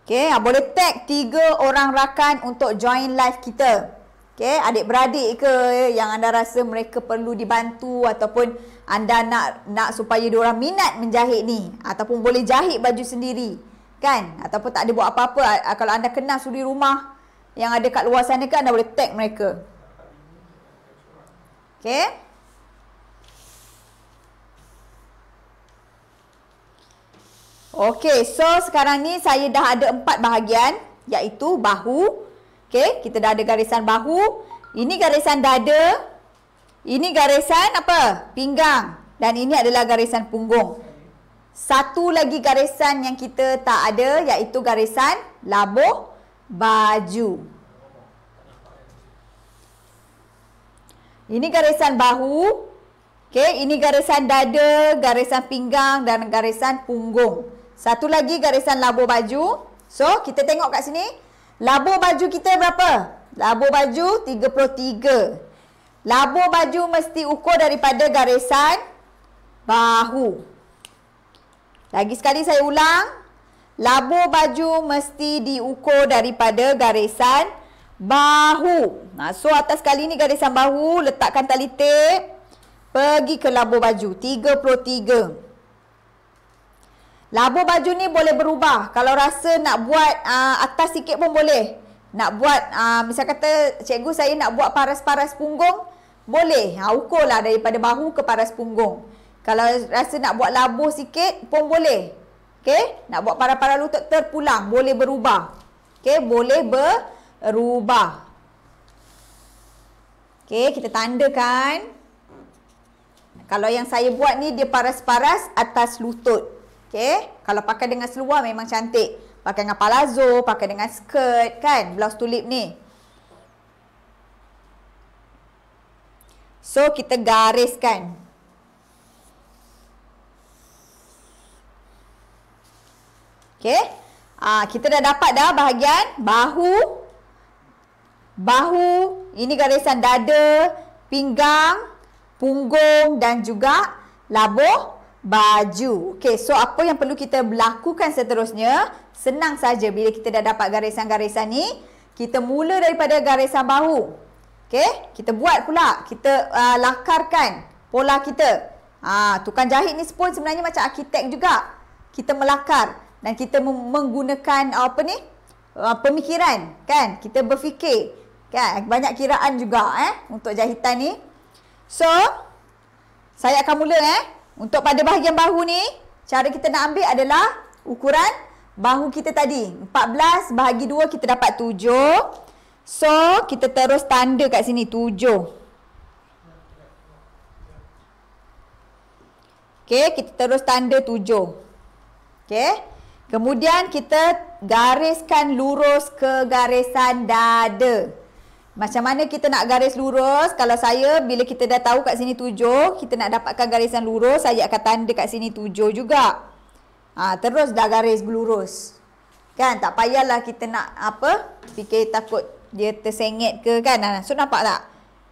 Speaker 1: Okey, boleh tag 3 orang rakan untuk join live kita. Okey, adik-beradik ke yang anda rasa mereka perlu dibantu ataupun anda nak supaya diorang minat menjahit ni, ataupun boleh jahit baju sendiri, kan? Ataupun tak ada buat apa-apa. Kalau anda kenal suri rumah yang ada kat luar sana kan, anda boleh tag mereka. Okey. Okey, so sekarang ni saya dah ada 4 bahagian, iaitu bahu. Okey, kita dah ada garisan bahu. Ini garisan dada. Ini garisan apa? Pinggang. Dan ini adalah garisan punggung. Satu lagi garisan yang kita tak ada, iaitu garisan labuh baju. Ini garisan bahu. Okey, ini garisan dada, garisan pinggang dan garisan punggung. Satu lagi garisan labuh baju. So, kita tengok kat sini. Labuh baju kita berapa? Labuh baju 33. Labuh baju mesti ukur daripada garisan bahu. Lagi sekali saya ulang. Labuh baju mesti diukur daripada garisan bahu. So, atas kali ni garisan bahu. Letakkan tali tip. Pergi ke labuh baju. 33. Labuh baju ni boleh berubah. Kalau rasa nak buat atas sikit pun boleh. Nak buat, misal kata cikgu saya nak buat paras-paras punggung, boleh. Ukurlah daripada bahu ke paras punggung. Kalau rasa nak buat labuh sikit pun boleh. Okey, nak buat paras-paras lutut terpulang, boleh berubah. Okey, boleh berubah. Okey, kita tandakan. Kalau yang saya buat ni dia paras-paras atas lutut. Okey, kalau pakai dengan seluar memang cantik. Pakai dengan palazzo, pakai dengan skirt kan, blouse tulip ni. So, kita gariskan. Okey. Kita dah dapat dah bahagian bahu. Bahu, ini garisan dada, pinggang, punggung dan juga labuh baju. Okey, so apa yang perlu kita lakukan seterusnya? Senang saja bila kita dah dapat garisan-garisan ni, kita mula daripada garisan bahu. Okey, kita buat pula, kita lakarkan pola kita. Tukang jahit ni pun sebenarnya macam arkitek juga. Kita melakar dan kita menggunakan pemikiran, kan? Kita berfikir, kan? Banyak kiraan juga untuk jahitan ni. So, saya akan mula untuk pada bahagian bahu ni, cara kita nak ambil adalah ukuran bahu kita tadi. 14 bahagi 2 kita dapat 7. So, kita terus tanda kat sini 7. Okey, kita terus tanda 7. Okey. Kemudian kita gariskan lurus ke garisan dada. Macam mana kita nak garis lurus? Kalau saya, bila kita dah tahu kat sini 7, kita nak dapatkan garisan lurus, saya akan tanda kat sini 7 juga. Terus dah garis lurus. Kan, tak payahlah kita nak fikir takut dia tersengit ke kan. So, nampak tak?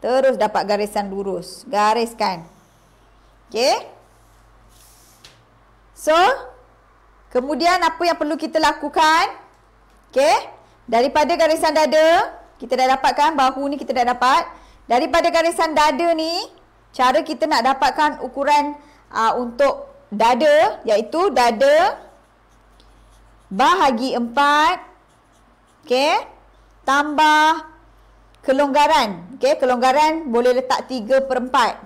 Speaker 1: Terus dapat garisan lurus. Gariskan. Okey. So, kemudian apa yang perlu kita lakukan? Okey. Daripada garisan dada, kita dah dapatkan bahu ni, kita dah dapat. Daripada garisan dada ni, cara kita nak dapatkan ukuran untuk dada, iaitu dada bahagi 4. Okey. Tambah kelonggaran. Okey, kelonggaran boleh letak 3/4.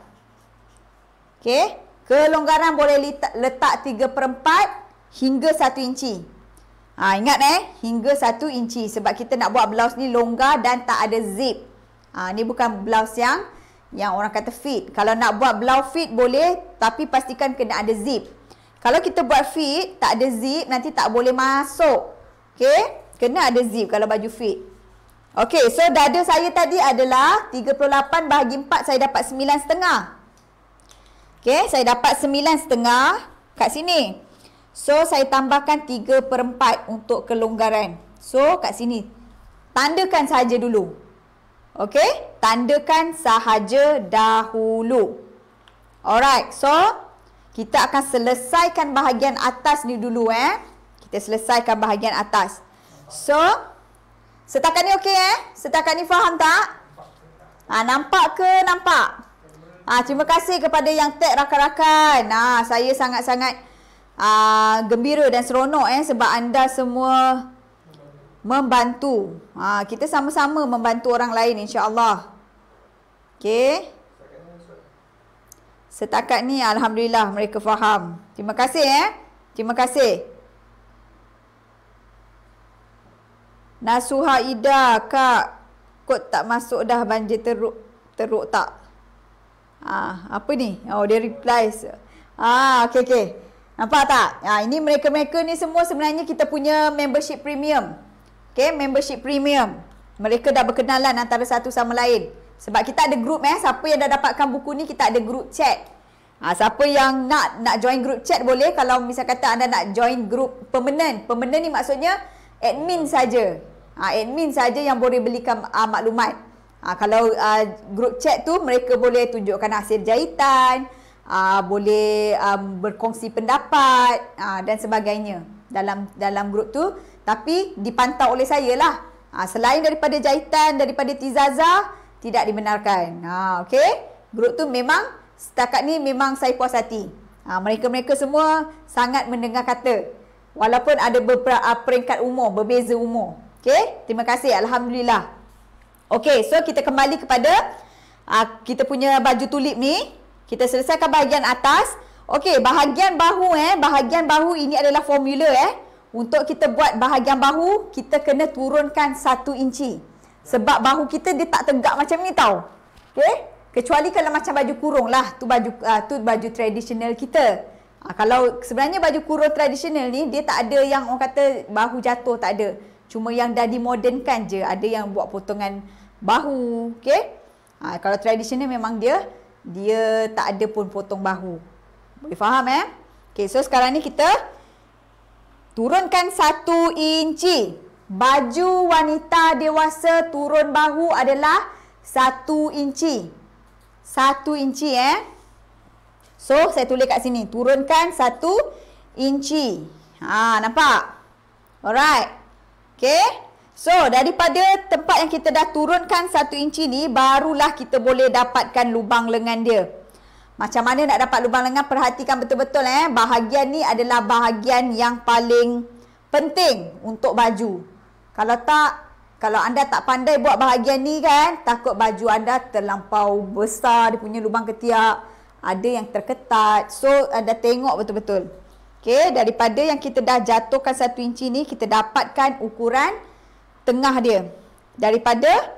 Speaker 1: Okey. Kelonggaran boleh letak 3/4 hingga 1 inci. Ingat hingga 1 inci sebab kita nak buat blouse ni longgar dan tak ada zip. Ni bukan blouse yang orang kata fit. Kalau nak buat blouse fit boleh, tapi pastikan kena ada zip. Kalau kita buat fit tak ada zip, nanti tak boleh masuk. Okey, Kena ada zip kalau baju fit. Okey, so dada saya tadi adalah 38 bahagi 4, saya dapat 9,5. Okey, saya dapat 9,5 kat sini. So, saya tambahkan 3/4 untuk kelonggaran. So, kat sini. Tandakan sahaja dulu. Okey, tandakan sahaja dahulu. Alright, so kita akan selesaikan bahagian atas ni dulu Kita selesaikan bahagian atas. So, setakat ni okey Setakat ni faham tak? Nampak ke? Nampak? Terima kasih kepada yang tag rakan-rakan. Saya sangat-sangat gembira dan seronok sebab anda semua membantu. Kita sama-sama membantu orang lain, insya-Allah. Okey. Setakat ni alhamdulillah mereka faham. Terima kasih Terima kasih. Nasuha Ida, Kak, kot tak masuk dah banjir teruk tak? Apa ni? Oh, dia reply. Okey. Nampak tak? Ini mereka-mereka ni semua sebenarnya kita punya membership premium. Okey, membership premium. Mereka dah berkenalan antara satu sama lain. Sebab kita ada group siapa yang dah dapatkan buku ni, kita ada group chat. Siapa yang nak join group chat boleh. Kalau misal kata anda nak join group permanent. Permanent ni maksudnya admin saja. Admin saja yang boleh belikan maklumat. Kalau group chat tu mereka boleh tunjukkan hasil jahitan, boleh berkongsi pendapat dan sebagainya dalam grup tu, tapi dipantau oleh saya lah. Selain daripada jahitan, daripada tizazah, tidak dibenarkan. Okey, grup tu memang setakat ni memang saya puas hati. Mereka-mereka semua sangat mendengar kata, walaupun ada beberapa peringkat umur, berbeza umur. Okey, terima kasih, alhamdulillah. Okey, so kita kembali kepada kita punya baju tulip ni. Kita selesaikan bahagian atas. Okey, bahagian bahu bahagian bahu ini adalah formula Untuk kita buat bahagian bahu, kita kena turunkan 1 inci. Sebab bahu kita dia tak tegak macam ni tau. Okey? Kecuali kalau macam baju kurung lah, tu baju tradisional kita. Kalau sebenarnya baju kurung tradisional ni dia tak ada yang orang kata bahu jatuh, tak ada. Cuma yang dah dimodernkan je, ada yang buat potongan bahu, okey? Kalau tradisional memang dia tak ada pun potong bahu. Boleh faham Okey, so sekarang ni kita turunkan 1 inci. Baju wanita dewasa turun bahu adalah 1 inci. 1 inci So, saya tulis kat sini. Turunkan 1 inci. Nampak? Alright. Okey. So, daripada tempat yang kita dah turunkan 1 inci ni, barulah kita boleh dapatkan lubang lengan dia. Macam mana nak dapat lubang lengan? Perhatikan betul-betul bahagian ni adalah bahagian yang paling penting untuk baju. Kalau anda tak pandai buat bahagian ni kan, takut baju anda terlampau besar, dia punya lubang ketiak, ada yang terketat. So, anda tengok betul-betul. Okey, daripada yang kita dah jatuhkan 1 inci ni, kita dapatkan ukuran tengah dia. Daripada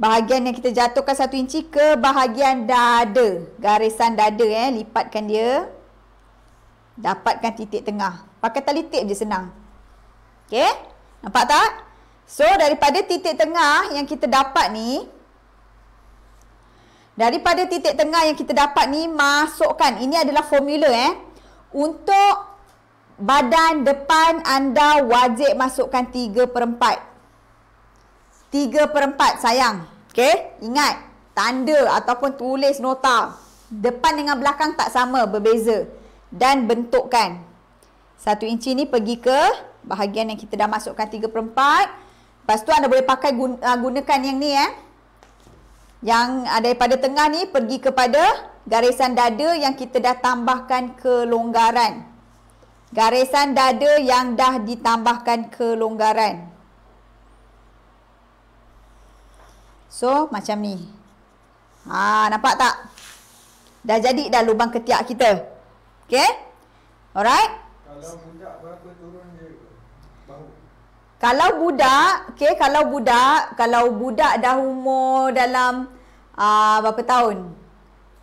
Speaker 1: bahagian yang kita jatuhkan 1 inci ke bahagian dada, garisan dada lipatkan dia. Dapatkan titik tengah. Pakai tali tip je, senang. Okey? Nampak tak? So, daripada titik tengah yang kita dapat ni, masukkan. Ini adalah formula Untuk badan depan anda wajib masukkan 3/4. 3/4 sayang. Okey? Ingat, tanda ataupun tulis nota. Depan dengan belakang tak sama, berbeza. Dan bentukkan. 1 inci ni pergi ke bahagian yang kita dah masukkan 3/4. Lepas tu anda boleh pakai gunakan yang ni Yang daripada tengah ni pergi kepada garisan dada yang kita dah tambahkan kelonggaran. Garisan dada yang dah ditambahkan kelonggaran. So, macam ni. Nampak tak? Dah jadi dah lubang ketiak kita. Okey? Alright?
Speaker 3: Kalau budak berapa turun dia bahu?
Speaker 1: Kalau budak dah umur dalam berapa tahun?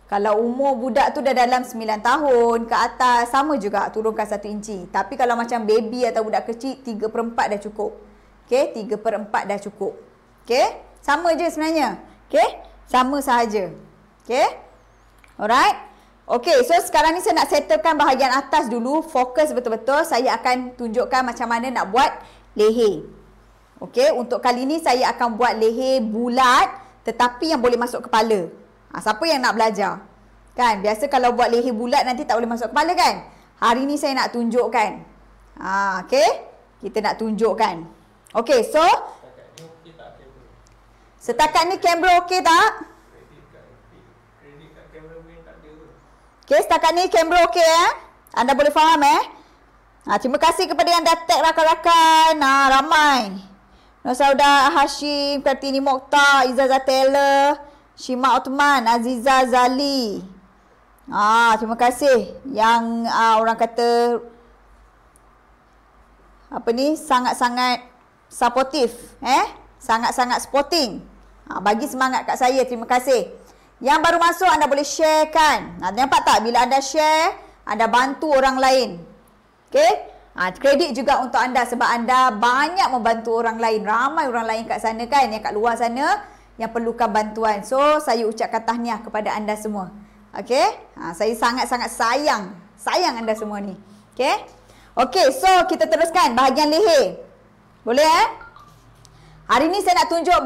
Speaker 1: Kalau umur budak tu dah dalam 9 tahun ke atas, sama juga turunkan 1 inci. Tapi kalau macam baby atau budak kecil, 3/4 dah cukup. Okey, 3/4 dah cukup. Okey, sama je sebenarnya. Okey, sama sahaja. Okey, alright. Okey, so sekarang ni saya nak settlekan bahagian atas dulu. Fokus betul-betul. Saya akan tunjukkan macam mana nak buat leher. Okey, untuk kali ni saya akan buat leher bulat tetapi yang boleh masuk kepala. Siapa yang nak belajar? Kan, biasa kalau buat leher bulat nanti tak boleh masuk kepala kan? Hari ni saya nak tunjukkan. Okey, kita nak tunjukkan. Okey, so setakat ni kamera okey tak? Okey, setakat ni kamera okey Anda boleh faham terima kasih kepada yang dah tag rakan-rakan. Ramai. Nosauda Hashim, Kartini Mokhtar, Izzazah Taylor, Shima Uthman, Aziza Zali. Terima kasih yang orang kata apa ni, sangat-sangat supportive, sangat-sangat supporting. Bagi semangat kat saya, terima kasih. Yang baru masuk anda boleh sharekan. Nampak tak bila anda share, anda bantu orang lain. Okey? Kredit juga untuk anda sebab anda banyak membantu orang lain. Ramai orang lain kat sana kan, yang kat luar sana yang perlukan bantuan. So, saya ucapkan tahniah kepada anda semua. Okey? Saya sangat-sangat sayang anda semua ni. Okey? Okey, so kita teruskan bahagian leher. Boleh Hari ni saya nak tunjuk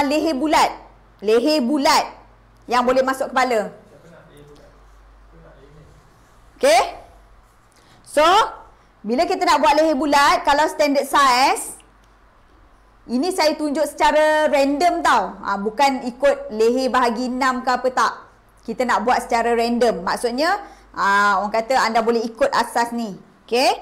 Speaker 1: leher bulat. Leher bulat yang boleh masuk kepala. Okey? So, bila kita nak buat leher bulat, kalau standard size, ini saya tunjuk secara random tau. Bukan ikut leher bahagi 6 ke apa tak. Kita nak buat secara random. Maksudnya, orang kata anda boleh ikut asas ni. Okay.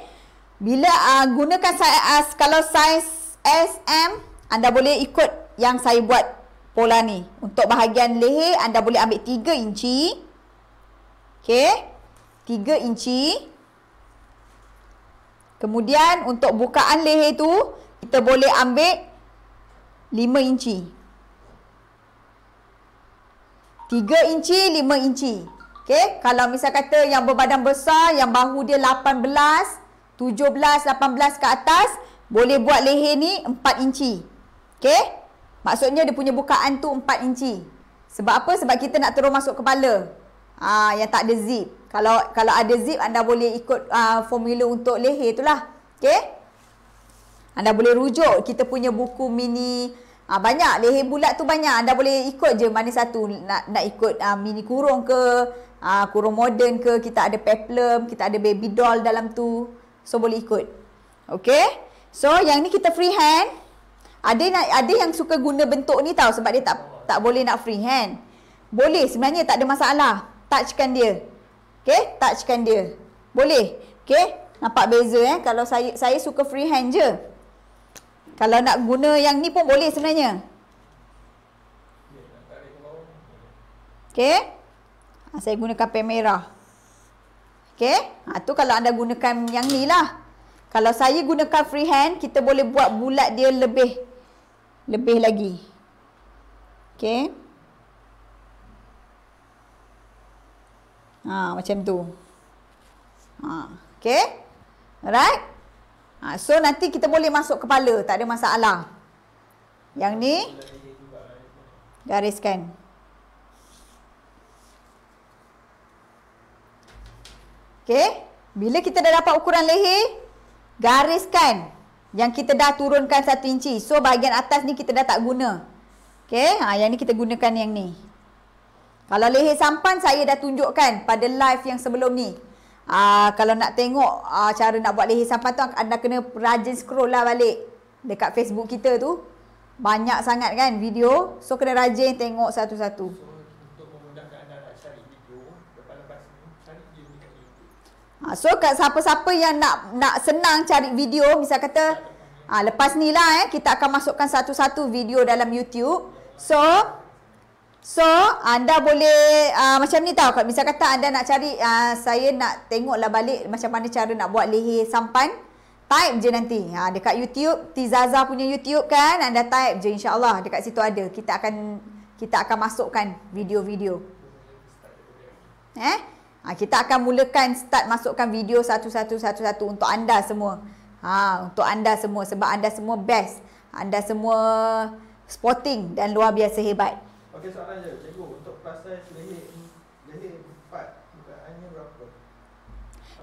Speaker 1: Bila gunakan size, kalau size SM, anda boleh ikut yang saya buat pola ni. Untuk bahagian leher, anda boleh ambil 3 inci. Okay. 3 inci. Kemudian untuk bukaan leher tu, kita boleh ambil 5 inci. 3 inci, 5 inci. Okey, kalau misal kata yang berbadan besar, yang bahu dia 18, 17, 18 ke atas, boleh buat leher ni 4 inci. Okey? Maksudnya dia punya bukaan tu 4 inci. Sebab apa? Sebab kita nak terus masuk kepala. Yang tak ada zip. Kalau ada zip, anda boleh ikut formula untuk leher tu lah. Okey? Anda boleh rujuk kita punya buku mini. Banyak. Leher bulat tu banyak. Anda boleh ikut je mana satu. Nak ikut mini kurung ke, kurung moden ke, kita ada peplum, kita ada baby doll dalam tu. So, boleh ikut. Okey? So, yang ni kita free hand. Ada yang suka guna bentuk ni tau sebab dia tak boleh nak free hand. Boleh. Sebenarnya tak ada masalah. Touchkan dia. Okey, touchkan dia. Boleh. Okey, nampak beza kalau saya suka free hand je. Kalau nak guna yang ni pun boleh sebenarnya. Okey. Saya gunakan pen merah. Okey, tu kalau anda gunakan yang ni lah. Kalau saya gunakan free hand, kita boleh buat bulat dia lebih lagi. Okey. Macam tu. Okey. Alright. So, nanti kita boleh masuk kepala. Tak ada masalah. Yang ni, gariskan. Okey. Bila kita dah dapat ukuran leher, gariskan. Yang kita dah turunkan 1 inci. So, bahagian atas ni kita dah tak guna. Okey. Yang ni kita gunakan yang ni. Kalau leher sampan, saya dah tunjukkan pada live yang sebelum ni. Kalau nak tengok cara nak buat leher sampan tu, anda kena rajin scroll lah balik. Dekat Facebook kita tu. Banyak sangat kan video. So, kena rajin tengok satu-satu.
Speaker 2: So, untuk memudahkan anda nak cari video, lepas-lepas ni, cari je dekat YouTube.
Speaker 1: So, siapa-siapa yang nak senang cari video, misal kata, lepas ni lah kita akan masukkan satu-satu video dalam YouTube. So, anda boleh macam ni tau. Misal kata anda nak cari, saya nak tengoklah balik macam mana cara nak buat leher sampan. Type je nanti. Dekat YouTube, Tizaza punya YouTube kan. Anda type je, insyaAllah. Dekat situ ada. Kita akan masukkan video-video. Kita akan mulakan start masukkan video satu-satu untuk anda semua. Untuk anda semua sebab anda semua best. Anda semua sporting dan luar biasa hebat.
Speaker 3: Okey, soalan je. Cikgu, untuk plus size leher 4, bukaannya berapa?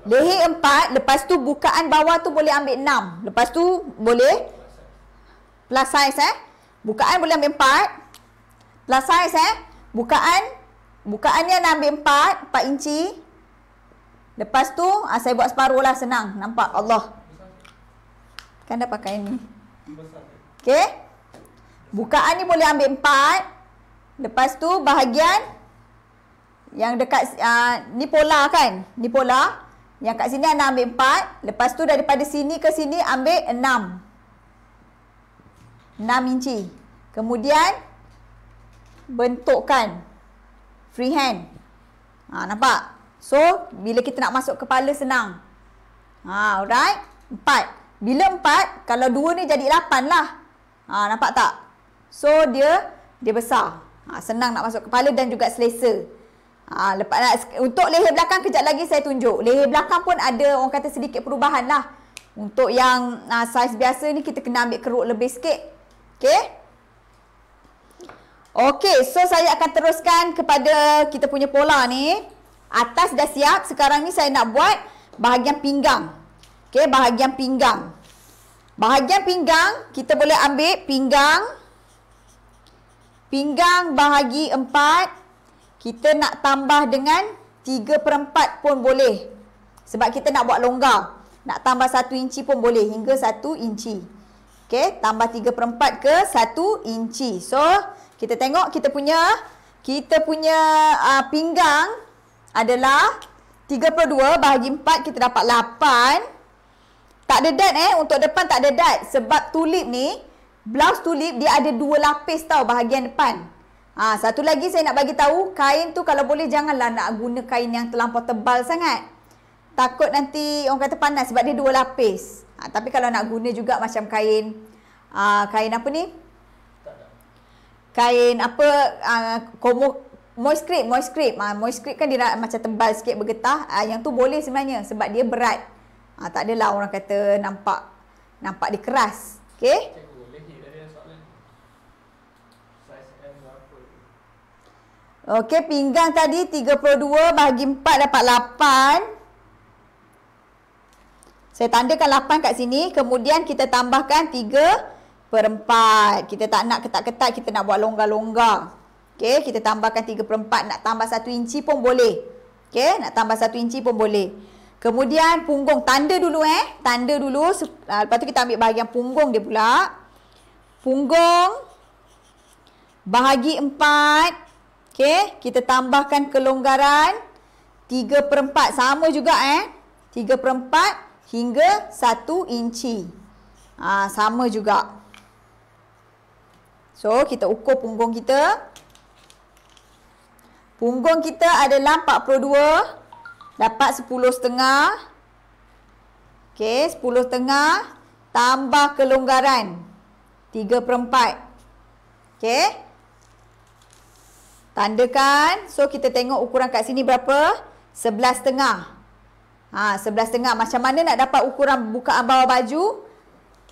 Speaker 1: Leher 4, lepas tu bukaan bawah tu boleh ambil 6. Lepas tu boleh plus size bukaan boleh ambil 4. Plus size bukaannya nak ambil 4 inci. Lepas tu saya buat separuh lah, senang. Nampak Allah. Kan dah pakai ni. Okey. Bukaan ni boleh ambil 4. Lepas tu bahagian yang dekat ni pola kan? Ni pola. Yang kat sini anda ambil 4. Lepas tu daripada sini ke sini ambil 6. 6 inci. Kemudian bentukkan freehand. Nampak? So, bila kita nak masuk kepala senang. Alright. 4. Bila 4, kalau 2 ni jadi 8 lah. Nampak tak? So, dia besar. Senang nak masuk kepala dan juga selesa. Untuk leher belakang kejap lagi saya tunjuk. Leher belakang pun ada orang kata sedikit perubahan lah. Untuk yang saiz biasa ni kita kena ambil keruk lebih sikit. Okey? Okey, so saya akan teruskan kepada kita punya pola ni. Atas dah siap. Sekarang ni saya nak buat bahagian pinggang. Okey, bahagian pinggang. Bahagian pinggang, kita boleh ambil pinggang. Pinggang bahagi 4. Kita nak tambah dengan 3/4 pun boleh. Sebab kita nak buat longgar. Nak tambah 1 inci pun boleh. Hingga 1 inci. Okey, tambah 3/4 ke 1 inci. So, kita tengok kita punya pinggang adalah 32 bahagi 4 kita dapat 8. Tak ada dot untuk depan tak ada dot. Sebab tulip ni, blouse tulip dia ada 2 lapis tau bahagian depan. Satu lagi saya nak bagi tahu, kain tu kalau boleh janganlah nak guna kain yang terlampau tebal sangat. Takut nanti orang kata panas sebab dia 2 lapis. Tapi kalau nak guna juga macam kain apa ni? Kain apa moist crepe kan dia macam tebal sikit bergetah. Yang tu boleh sebenarnya sebab dia berat. Tak adalah orang kata nampak dia keras. Okey?
Speaker 2: Cikgu, leher tadi ada soalan. Saiz M berapa?
Speaker 1: Okey, pinggang tadi 32 bahagi 4 dapat 8. Saya tandakan 8 kat sini. Kemudian kita tambahkan 3/4. Kita tak nak ketat-ketat, kita nak buat longgar-longgar. Okey, kita tambahkan 3/4. Nak tambah 1 inci pun boleh. Okey, nak tambah 1 inci pun boleh. Kemudian punggung, tanda dulu tanda dulu. Lepas tu kita ambil bahagian punggung dia pula. Punggung bahagi 4. Okey, kita tambahkan kelonggaran 3/4. Sama juga 3/4 hingga 1 inci. Sama juga. So, kita ukur punggung kita. Punggung kita adalah 42. Dapat 10,5. Okey, 10,5 tambah kelonggaran 3/4. Okey. Tandakan. So, kita tengok ukuran kat sini berapa? 11,5. 11,5. Macam mana nak dapat ukuran bukaan bawah baju?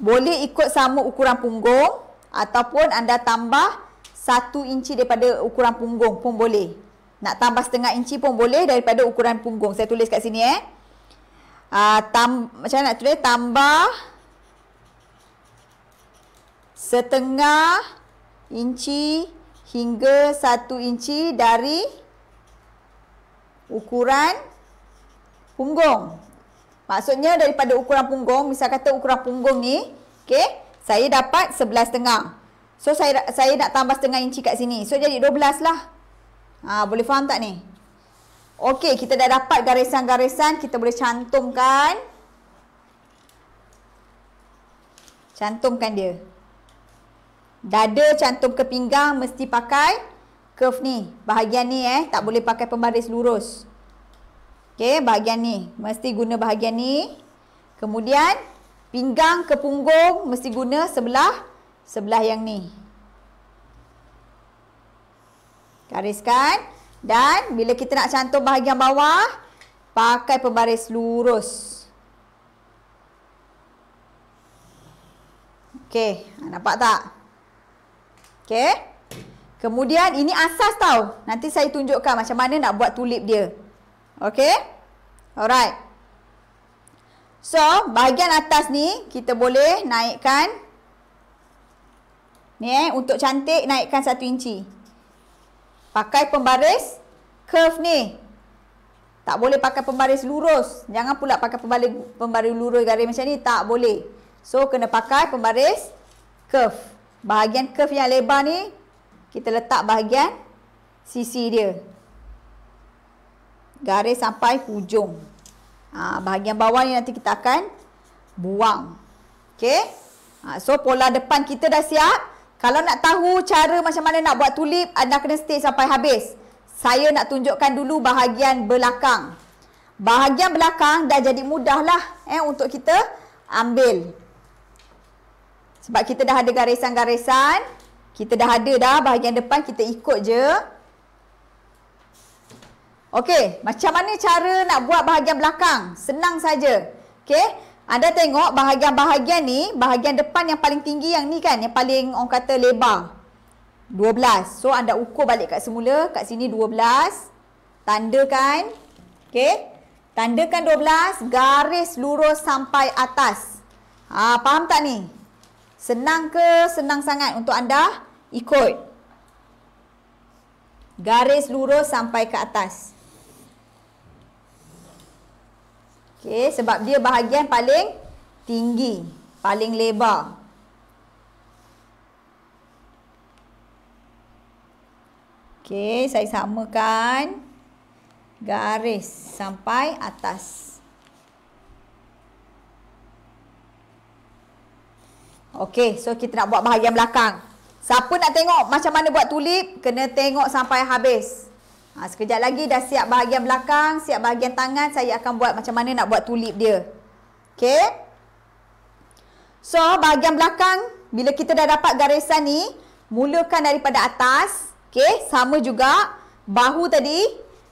Speaker 1: Boleh ikut sama ukuran punggung. Ataupun anda tambah 1 inci daripada ukuran punggung pun boleh. Nak tambah 1/2 inci pun boleh daripada ukuran punggung. Saya tulis kat sini macam mana nak tulis? Tambah 1/2 inci hingga 1 inci dari ukuran punggung. Maksudnya daripada ukuran punggung, misal kata ukuran punggung ni, okey, saya dapat 11,5. So saya nak tambah 1/2 inci kat sini. So jadi 12 lah. Boleh faham tak ni? Okey, kita dah dapat garisan-garisan, kita boleh cantumkan. Cantumkan dia. Dada cantum ke pinggang mesti pakai curve ni. Bahagian ni tak boleh pakai pembaris lurus. Okey, bahagian ni mesti guna bahagian ni. Kemudian pinggang ke punggung mesti guna sebelah yang ni. Gariskan. Dan bila kita nak cantum bahagian bawah, pakai pembaris lurus. Okey, nampak tak? Okey. Kemudian ini asas tau. Nanti saya tunjukkan macam mana nak buat tulip dia. Okey? Alright. So, bahagian atas ni kita boleh naikkan. Ni untuk cantik naikkan 1 inci. Pakai pembaris curve ni. Tak boleh pakai pembaris lurus. Jangan pula pakai pembaris lurus garis macam ni. Tak boleh. So, kena pakai pembaris curve. Bahagian curve yang lebar ni, kita letak bahagian sisi dia. Garis sampai hujung. Bahagian bawah ni nanti kita akan buang. Okey. So, pola depan kita dah siap. Kalau nak tahu cara macam mana nak buat tulip, anda kena stay sampai habis. Saya nak tunjukkan dulu bahagian belakang. Bahagian belakang dah jadi mudah lah untuk kita ambil. Sebab kita dah ada garisan-garisan. Kita dah ada dah bahagian depan, kita ikut je. Okey, macam mana cara nak buat bahagian belakang? Senang saja. Okey, anda tengok bahagian-bahagian ni, bahagian depan yang paling tinggi yang ni kan, yang paling orang kata lebar. 12. So, anda ukur balik kat semula. Kat sini 12. Tandakan. Okey. Tandakan 12. Garis lurus sampai atas. Faham tak ni? Senang ke? Senang sangat untuk anda ikut. Garis lurus sampai ke atas. Okey, sebab dia bahagian paling tinggi. Paling lebar. Okey, saya samakan garis sampai atas. Okey, so kita nak buat bahagian belakang. Siapa nak tengok macam mana buat tulip, kena tengok sampai habis. Sekejap lagi dah siap bahagian belakang, siap bahagian tangan, saya akan buat macam mana nak buat tulip dia. Okey. So, bahagian belakang, bila kita dah dapat garisan ni, mulakan daripada atas. Okey, sama juga bahu tadi,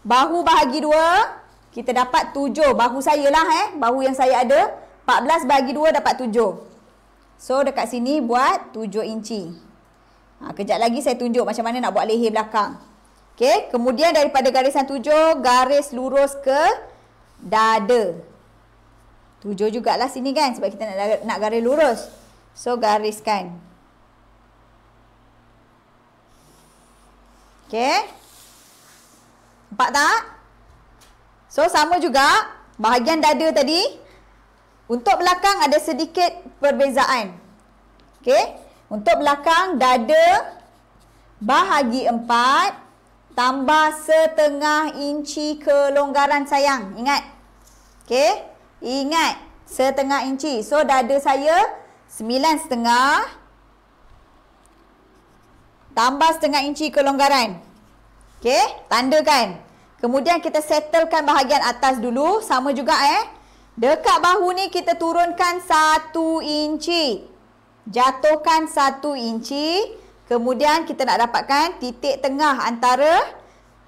Speaker 1: bahu bahagi 2, kita dapat 7. Bahu saya lah bahu yang saya ada, 14 bahagi 2 dapat 7. So, dekat sini buat 7 inci. Kejap lagi saya tunjuk macam mana nak buat leher belakang. Okey, kemudian daripada garisan 7, garis lurus ke dada. 7 jugalah sini kan, sebab kita nak garis lurus. So, gariskan. Okey. Nampak tak? So, sama juga. Bahagian dada tadi. Untuk belakang ada sedikit perbezaan. Okey. Untuk belakang, dada bahagi 4 tambah setengah inci kelonggaran sayang. Ingat. Okey. Ingat. Setengah inci. So, dada saya 9,5 tambah setengah inci kelonggaran. Okey, tandakan. Kemudian kita settlekan bahagian atas dulu. Sama juga Dekat bahu ni kita turunkan 1 inci. Jatuhkan 1 inci. Kemudian kita nak dapatkan titik tengah antara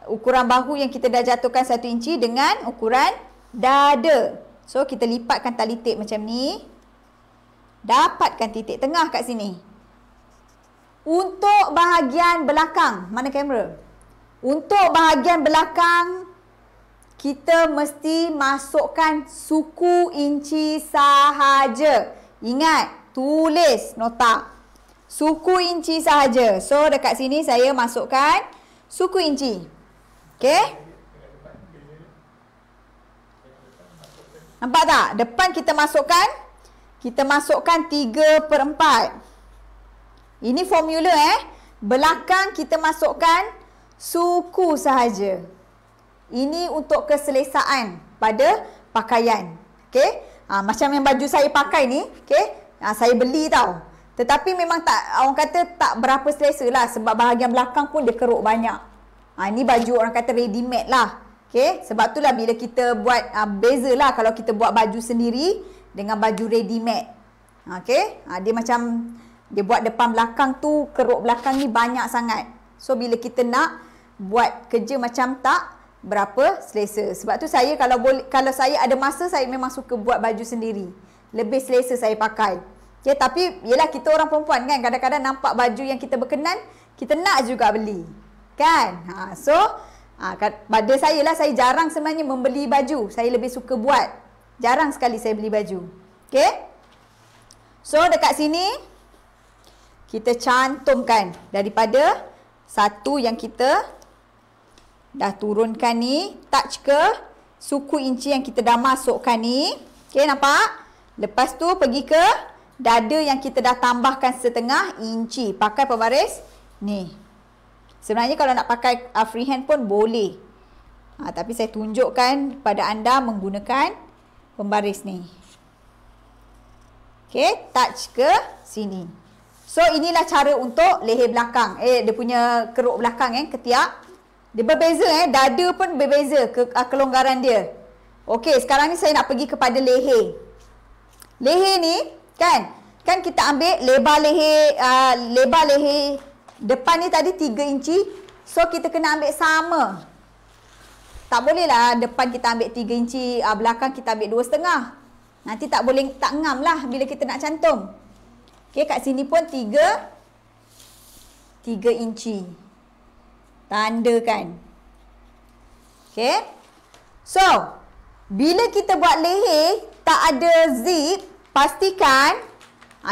Speaker 1: ukuran bahu yang kita dah jatuhkan 1 inci dengan ukuran dada. So, kita lipatkan tali tip macam ni. Dapatkan titik tengah kat sini. Untuk bahagian belakang, mana kamera? Untuk bahagian belakang, kita mesti masukkan suku inci sahaja. Ingat, tulis nota. Suku inci sahaja. So, dekat sini saya masukkan suku inci. Okey? Nampak tak? Depan kita masukkan 3/4. Ini formula Belakang kita masukkan suku sahaja. Ini untuk keselesaan pada pakaian. Okey? Macam yang baju saya pakai ni, okey? Saya beli tau. Tetapi memang tak, orang kata tak berapa selesa lah sebab bahagian belakang pun dia keruk banyak. Ini baju orang kata ready made lah. Okey? Sebab itulah bila kita buat bezalah kalau kita buat baju sendiri dengan baju ready made. Okey? Dia macam dia buat depan belakang tu, keruk belakang ni banyak sangat. So, bila kita nak buat kerja macam tak berapa selesa. Sebab tu saya kalau saya ada masa, saya memang suka buat baju sendiri. Lebih selesa saya pakai. Okay, tapi yelah kita orang perempuan kan, kadang-kadang nampak baju yang kita berkenan, kita nak juga beli. Kan? Pada saya lah, saya jarang sebenarnya membeli baju. Saya lebih suka buat. Jarang sekali saya beli baju. Okay? So dekat sini kita cantumkan daripada satu yang kita dah turunkan ni, touch ke suku inci yang kita dah masukkan ni. Okay, nampak? Lepas tu pergi ke dada yang kita dah tambahkan setengah inci. Pakai pembaris ni. Sebenarnya kalau nak pakai freehand pun boleh. Tapi saya tunjukkan pada anda menggunakan pembaris ni. Okay, touch ke sini. So inilah cara untuk leher belakang. Dia punya keruk belakang ketiak. Dia berbeza dada pun berbeza kelonggaran dia. Okey, sekarang ni saya nak pergi kepada leher. Leher ni kan kita ambil lebar leher depan ni tadi 3 inci. So kita kena ambil sama. Tak boleh lah depan kita ambil 3 inci, belakang kita ambil 2,5. Nanti tak ngam lah bila kita nak cantum. Okey, kat sini pun 3 inci. Tandakan. Okay. So, bila kita buat leher tak ada zip, pastikan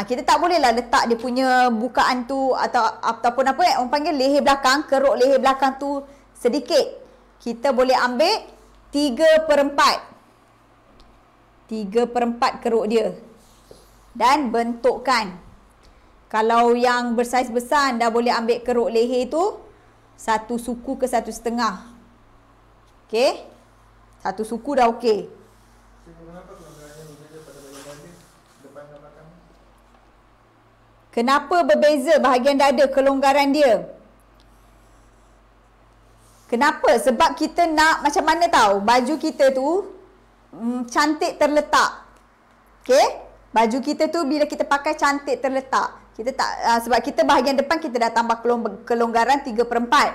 Speaker 1: kita tak boleh lah letak dia punya bukaan tu ataupun apa orang panggil leher belakang, keruk leher belakang tu sedikit. Kita boleh ambil 3/4 keruk dia dan bentukkan. Kalau yang bersaiz besar, anda boleh ambil keruk leher tu 1 suku ke 1,5. Okey. 1 suku dah okey.
Speaker 3: Kenapa kelonggarannya berbeza pada bahagian dada depan dan belakang?
Speaker 1: Kenapa berbeza bahagian dada kelonggaran dia? Kenapa? Sebab kita nak macam mana tahu baju kita tu cantik terletak. Okey? Baju kita tu bila kita pakai cantik terletak. Kita tak sebab kita bahagian depan kita dah tambah kelonggaran 3/4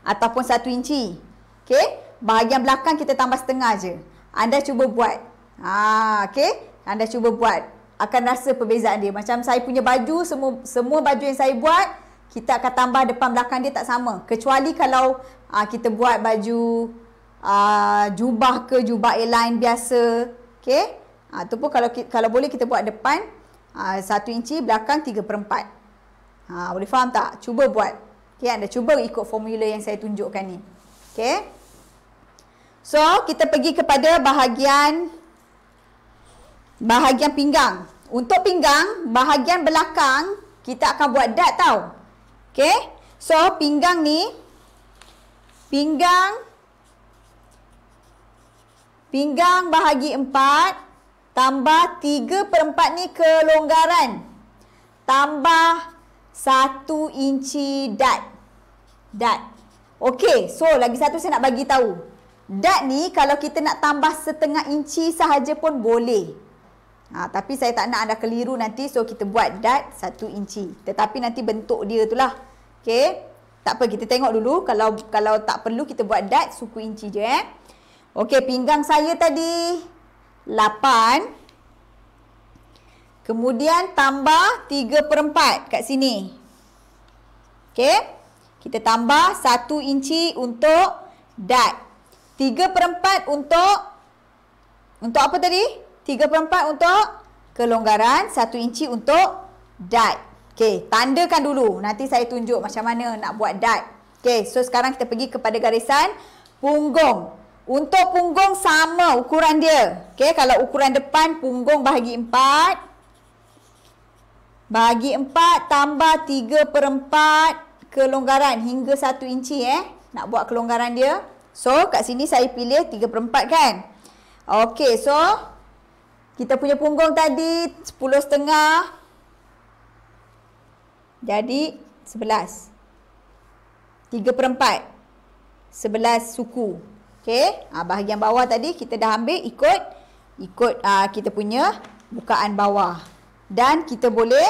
Speaker 1: ataupun 1 inci. Okey? Bahagian belakang kita tambah setengah je. Anda cuba buat. Okey? Anda cuba buat. Akan rasa perbezaan dia. Macam saya punya baju, semua baju yang saya buat, kita akan tambah depan belakang dia tak sama. Kecuali kalau kita buat baju jubah ke jubah airline biasa. Okey? Ataupun kalau boleh kita buat depan 1 inci, belakang 3/4. Boleh faham tak? Cuba buat. Okay, anda cuba ikut formula yang saya tunjukkan ni. Okay. So, kita pergi kepada bahagian pinggang. Untuk pinggang, bahagian belakang, kita akan buat dart tau. Okay. So, pinggang ni, pinggang bahagi 4. Tambah 3/4 ni kelonggaran. Tambah 1 inci dart. Okey, so lagi satu saya nak bagi tahu. Dart ni kalau kita nak tambah setengah inci sahaja pun boleh. Tapi saya tak nak anda keliru nanti, so kita buat dart 1 inci. Tetapi nanti bentuk dia tu lah. Okey, tak apa, kita tengok dulu. Kalau tak perlu kita buat dart suku inci je Okey, pinggang saya tadi 8. Kemudian tambah 3/4 kat sini. Okey. Kita tambah 1 inci untuk dart. 3/4 untuk apa tadi? 3/4 untuk kelonggaran, 1 inci untuk dart. Okey, tandakan dulu. Nanti saya tunjuk macam mana nak buat dart. Okey, so sekarang kita pergi kepada garisan punggung. Untuk punggung sama ukuran dia. Okey, kalau ukuran depan punggung bahagi 4. Bahagi 4 tambah 3/4 kelonggaran hingga 1 inci nak buat kelonggaran dia. So, kat sini saya pilih 3/4 kan. Okey, so kita punya punggung tadi 10,5. Jadi 11. 3/4. 11 suku. Okey, bahagian bawah tadi kita dah ambil ikut kita punya bukaan bawah. Dan kita boleh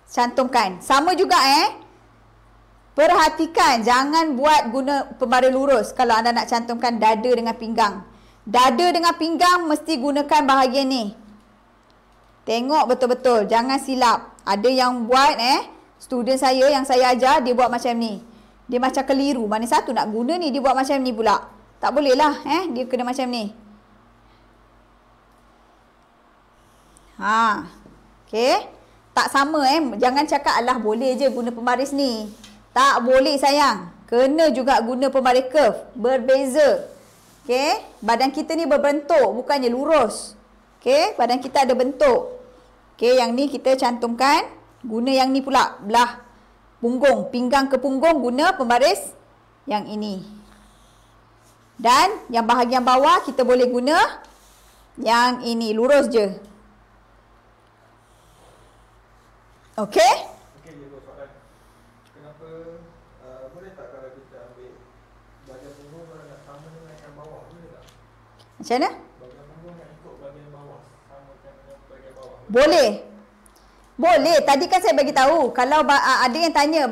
Speaker 1: cantumkan. Sama juga Perhatikan, jangan buat guna pembaris lurus kalau anda nak cantumkan dada dengan pinggang. Dada dengan pinggang mesti gunakan bahagian ni. Tengok betul-betul, jangan silap. Ada yang buat student saya yang saya ajar, dia buat macam ni. Dia macam keliru. Mana satu nak guna ni, dia buat macam ni pula. Tak boleh lah, dia kena macam ni. Okey. Tak sama jangan cakap alah boleh je guna pembaris ni. Tak boleh sayang. Kena juga guna pembaris curve. Berbeza. Okey. Badan kita ni berbentuk. Bukannya lurus. Okey. Badan kita ada bentuk. Okey. Yang ni kita cantumkan. Guna yang ni pula. Belah punggung. Pinggang ke punggung guna pembaris yang ini. Dan yang bahagian bawah kita boleh guna yang ini. Lurus je. Okey.
Speaker 3: Okey, cikgu, soalan. Kenapa boleh tak kalau kita ambil bahagian punggung kalau nak sama dengan yang bawah, boleh tak?
Speaker 1: Macam mana?
Speaker 2: Bahagian punggung nak ikut bahagian bawah, samakan dengan bahagian bawah.
Speaker 1: Boleh. Boleh. Tadi kan saya bagi tahu kalau ada yang tanya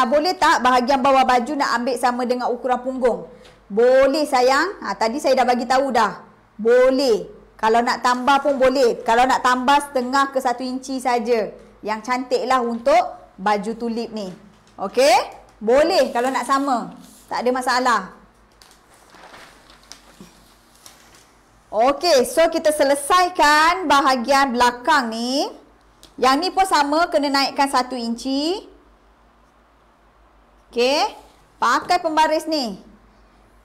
Speaker 1: boleh tak bahagian bawah baju nak ambil sama dengan ukuran punggung? Boleh sayang. Tadi saya dah bagi tahu dah. Boleh. Kalau nak tambah pun boleh. Kalau nak tambah setengah ke 1 inci saja. Yang cantik lah untuk baju tulip ni. Okey? Boleh kalau nak sama. Tak ada masalah. Okey, so kita selesaikan bahagian belakang ni. Yang ni pun sama, kena naikkan 1 inci. Okey? Pakai pembaris ni.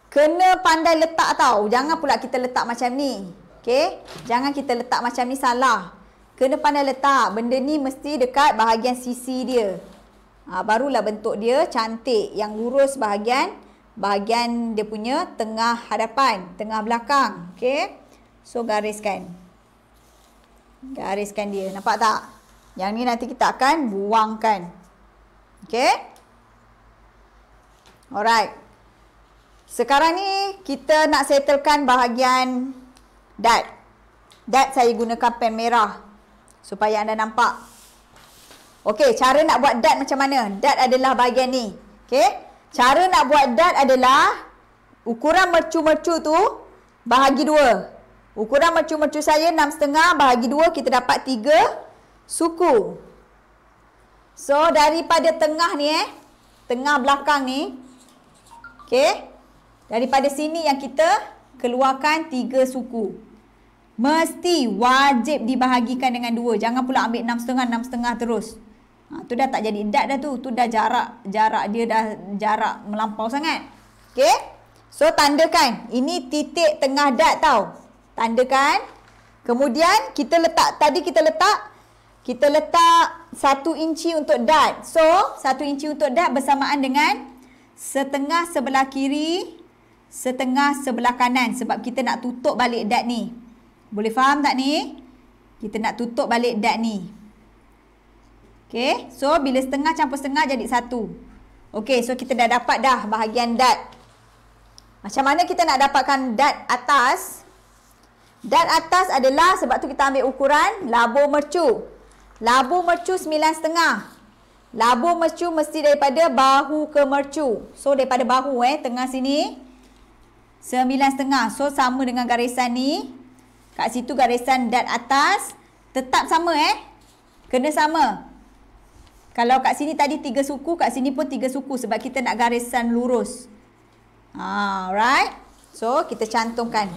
Speaker 1: Kena pandai letak tau. Jangan pula kita letak macam ni. Okey? Jangan kita letak macam ni, salah. Kena pandai letak. Benda ni mesti dekat bahagian sisi dia. Barulah bentuk dia cantik. Yang lurus bahagian dia punya tengah hadapan, tengah belakang. Okey. So gariskan. Gariskan dia. Nampak tak? Yang ni nanti kita akan buangkan. Okey. Alright. Sekarang ni kita nak settlekan bahagian dad. Dad saya gunakan pen merah supaya anda nampak. Okey, cara nak buat dad macam mana? Dad adalah bahagian ni. Okey. Cara nak buat dad adalah ukuran mercu-mercu tu bahagi 2. Ukuran mercu-mercu saya 6,5 bahagi 2, kita dapat 3 suku. So daripada tengah ni tengah belakang ni. Okey. Daripada sini yang kita keluarkan 3 suku. Mesti wajib dibahagikan dengan 2. Jangan pula ambil 6,5 terus. Tu dah tak jadi dad dah tu. Tu dah jarak dia dah jarak melampau sangat. Okey? So tandakan. Ini titik tengah dad tau. Tandakan. Kemudian kita letak 1 inci untuk dad. So 1 inci untuk dad bersamaan dengan setengah sebelah kiri, setengah sebelah kanan. Sebab kita nak tutup balik dad ni. Boleh faham tak ni? Kita nak tutup balik dad ni. Okey. So, bila setengah campur setengah jadi 1. Okey. So, kita dah dapat dah bahagian dad. Macam mana kita nak dapatkan dad atas? Dad atas adalah, sebab tu kita ambil ukuran labur mercu. Labur mercu 9,5. Labur mercu mesti daripada bahu ke mercu. So, daripada bahu tengah sini 9,5. So, sama dengan garisan ni. Kat situ garisan dad atas. Tetap sama Kena sama. Kalau kat sini tadi 3 suku, kat sini pun 3 suku. Sebab kita nak garisan lurus. Alright. So, kita cantumkan.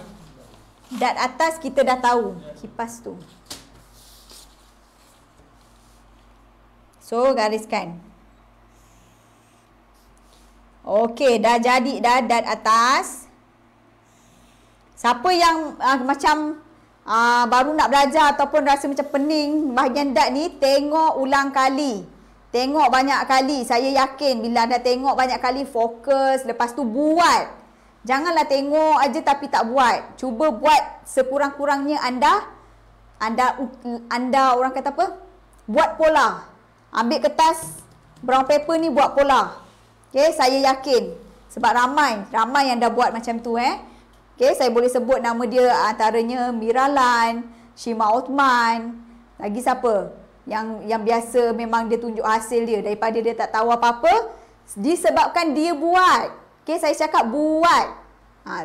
Speaker 1: Dad atas kita dah tahu. Kipas tu. So, gariskan. Okey, dah jadi dah dad atas. Siapa yang macam baru nak belajar ataupun rasa macam pening bahagian dad ni, tengok ulang kali. Tengok banyak kali. Saya yakin bila anda tengok banyak kali, fokus. Lepas tu buat. Janganlah tengok aja tapi tak buat. Cuba buat sekurang-kurangnya anda orang kata apa? Buat pola. Ambil kertas brown paper ni, buat pola. Okay, saya yakin. Sebab ramai yang dah buat macam tu Okay, saya boleh sebut nama dia antaranya Miralan, Shima Othman, lagi siapa? Yang biasa memang dia tunjuk hasil dia. Daripada dia tak tahu apa-apa, Disebabkan dia buat. Okey, saya cakap buat.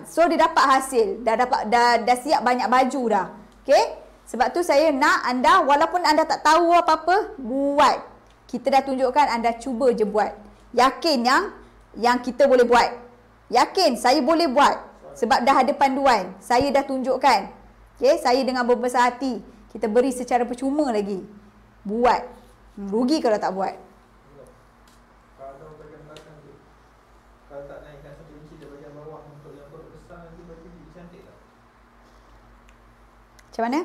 Speaker 1: So dia dapat hasil. Dah siap banyak baju dah. Okey? Sebab tu saya nak anda, walaupun anda tak tahu apa-apa, buat. Kita dah tunjukkan, anda cuba je buat. Yakin yang kita boleh buat. Yakin saya boleh buat. Sebab dah ada panduan. Saya dah tunjukkan. Okey, saya dengan berbesar hati. Kita beri secara percuma lagi. Buat. Rugi kalau tak buat.
Speaker 3: Kalau bahagian belakang tu, kalau tak naikkan 1 inci dari bahagian bawah untuk yang perut besar, nanti baju jadi cantik tak?
Speaker 1: Macam mana?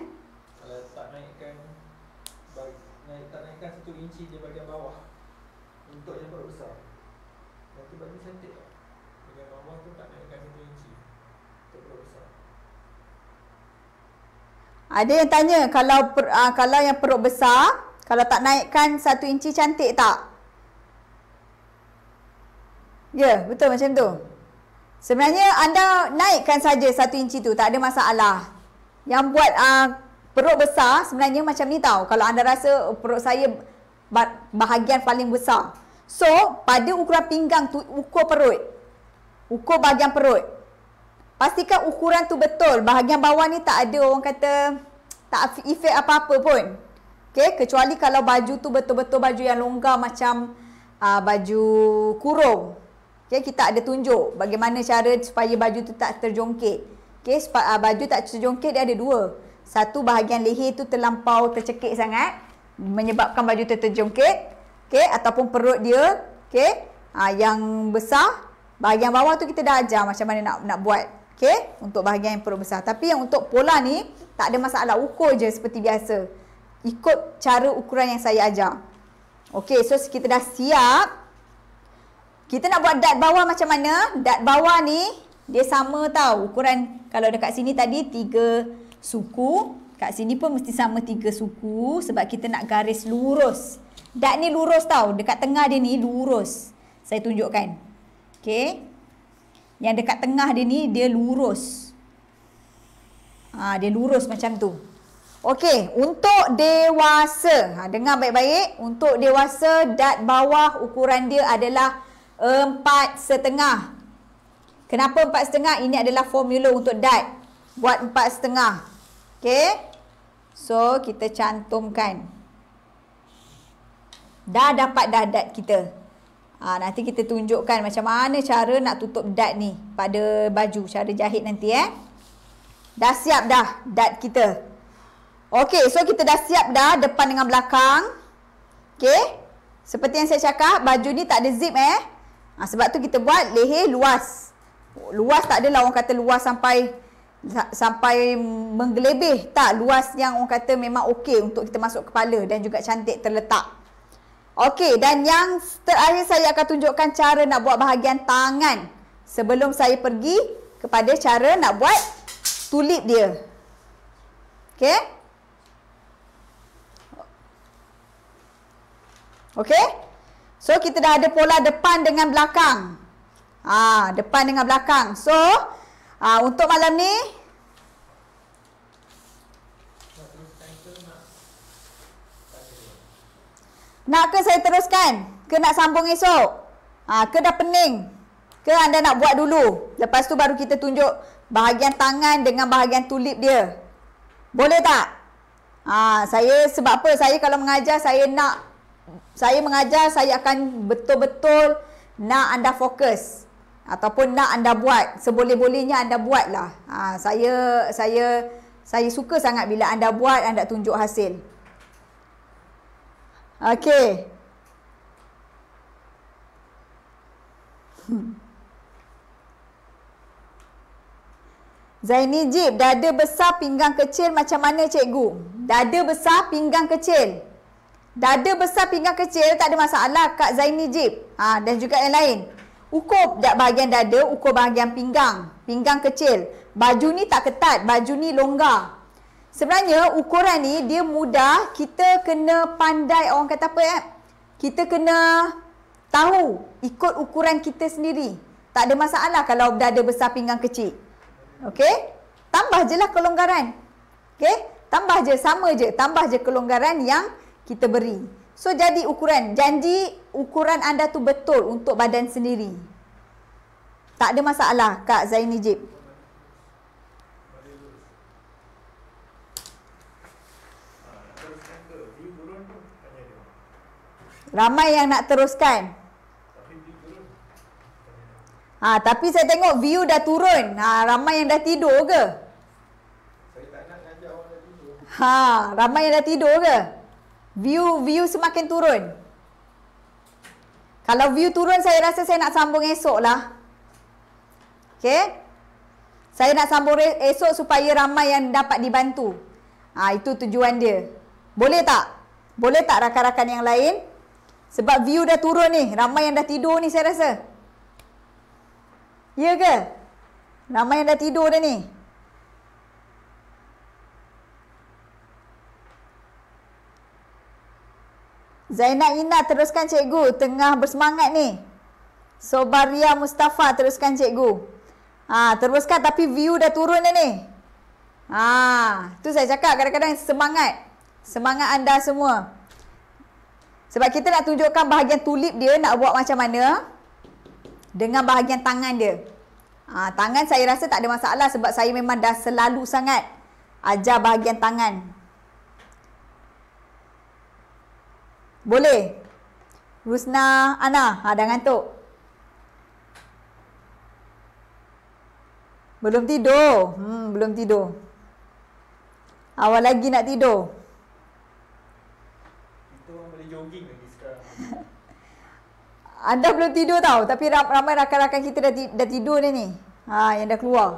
Speaker 3: Kalau tak naikkan 1 inci di bahagian bawah untuk yang perut besar, nanti baju cantik tak?
Speaker 2: Bahagian bawah tu tak naikkan 1 inci
Speaker 3: Untuk perut besar.
Speaker 1: Ada yang tanya, kalau yang perut besar, kalau tak naikkan 1 inci cantik tak? Ya, betul macam tu. Sebenarnya anda naikkan saja 1 inci tu, tak ada masalah. Yang buat perut besar sebenarnya macam ni tau. Kalau anda rasa perut saya bahagian paling besar, so pada ukuran pinggang tu ukur perut. Ukur bahagian perut. Pastikan ukuran tu betul. Bahagian bawah ni tak ada orang kata tak efek apa-apa pun. Okey, kecuali kalau baju tu betul-betul baju yang longgar macam baju kurung. Okey, kita ada tunjuk bagaimana cara supaya baju tu tak terjongkit. Okey, baju tak terjongkit dia ada dua. Satu, bahagian leher tu terlampau tercekik sangat menyebabkan baju tu terjongkit. Okey, ataupun perut dia, okey, yang besar. Bahagian bawah tu kita dah ajar macam mana nak buat. Okey, untuk bahagian yang perut besar. Tapi yang untuk pola ni tak ada masalah, ukur je seperti biasa. Ikut cara ukuran yang saya ajar. Okey, so kita dah siap. Kita nak buat dart bawah macam mana? Dart bawah ni dia sama tau. Ukuran kalau dekat sini tadi 3 suku, kat sini pun mesti sama 3 suku sebab kita nak garis lurus. Dart ni lurus tau. Dekat tengah dia ni lurus. Saya tunjukkan. Okey. Yang dekat tengah dia ni dia lurus. Dia lurus macam tu. Okey, untuk dewasa, dengar baik-baik. Untuk dewasa, dart bawah ukuran dia adalah 4,5. Kenapa 4,5? Ini adalah formula untuk dart. Buat 4,5. Okey. So, kita cantumkan. Dah dapat dah dart kita. Nanti kita tunjukkan macam mana cara nak tutup dart ni pada baju. Cara jahit nanti Dah siap dah dart kita. Okey, so kita dah siap dah depan dengan belakang. Okey. Seperti yang saya cakap, baju ni tak ada zip sebab tu kita buat leher luas. Luas tak adalah orang kata luas sampai menggelebih. Tak, luas yang orang kata memang okey untuk kita masuk kepala dan juga cantik terletak. Okey, dan yang terakhir saya akan tunjukkan cara nak buat bahagian tangan sebelum saya pergi kepada cara nak buat tulip dia. Okey. Okey. So kita dah ada pola depan dengan belakang. Depan dengan belakang. So untuk malam ni nak ke saya teruskan? Ke nak sambung esok? Ke dah pening? Ke anda nak buat dulu? Lepas tu baru kita tunjuk bahagian tangan dengan bahagian tulip dia. Boleh tak? Saya sebab apa? Saya kalau mengajar saya akan betul-betul nak anda fokus ataupun nak anda buat. Seboleh-bolehnya anda buatlah. Saya suka sangat bila anda buat, anda tunjuk hasil. Okey. Zaini Jib, dada besar pinggang kecil macam mana cikgu? Dada besar pinggang kecil. Dada besar pinggang kecil tak ada masalah Kak Zaini Jib. Dan juga yang lain. Ukur bahagian dada, ukur bahagian pinggang. Pinggang kecil. Baju ni tak ketat, baju ni longgar. Sebenarnya ukuran ni dia mudah, kita kena pandai, orang kata apa kita kena tahu ikut ukuran kita sendiri. Tak ada masalah kalau dada besar pinggang kecil. Okey? Tambah je lah kelonggaran. Okey? Tambah je, sama je. Tambah je kelonggaran yang kita beri. So jadi ukuran. Janji ukuran anda tu betul untuk badan sendiri. Tak ada masalah Kak Zaini Jib. Ramai yang nak teruskan. Tapi saya tengok view dah turun. Ramai yang dah tidur ke?
Speaker 3: Saya tak nak ngajak orang dah tidur.
Speaker 1: Ramai yang dah tidur ke? View semakin turun. Kalau view turun, saya rasa saya nak sambung esok lah. Okay? Saya nak sambung esok supaya ramai yang dapat dibantu. Itu tujuan dia. Boleh tak? Boleh tak rakan-rakan yang lain? Sebab view dah turun ni. Ramai yang dah tidur ni saya rasa. Ya ke? Ramai yang dah tidur dah ni. Zainab Ina teruskan cikgu. Tengah bersemangat ni. Sobaria Mustafa teruskan cikgu. Teruskan tapi view dah turun dah ni. Tu saya cakap kadang-kadang semangat. Semangat anda semua. Sebab kita nak tunjukkan bahagian tulip dia nak buat macam mana dengan bahagian tangan dia. Tangan saya rasa tak ada masalah sebab saya memang dah selalu sangat ajar bahagian tangan. Boleh? Rusna Ana, dah ngantuk. Belum tidur? Belum tidur. Awal lagi nak tidur.
Speaker 2: Kita orang boleh jogging lagi sekarang.
Speaker 1: Anda belum tidur tau. Tapi ramai rakan-rakan kita dah tidur dah ni. Yang dah keluar.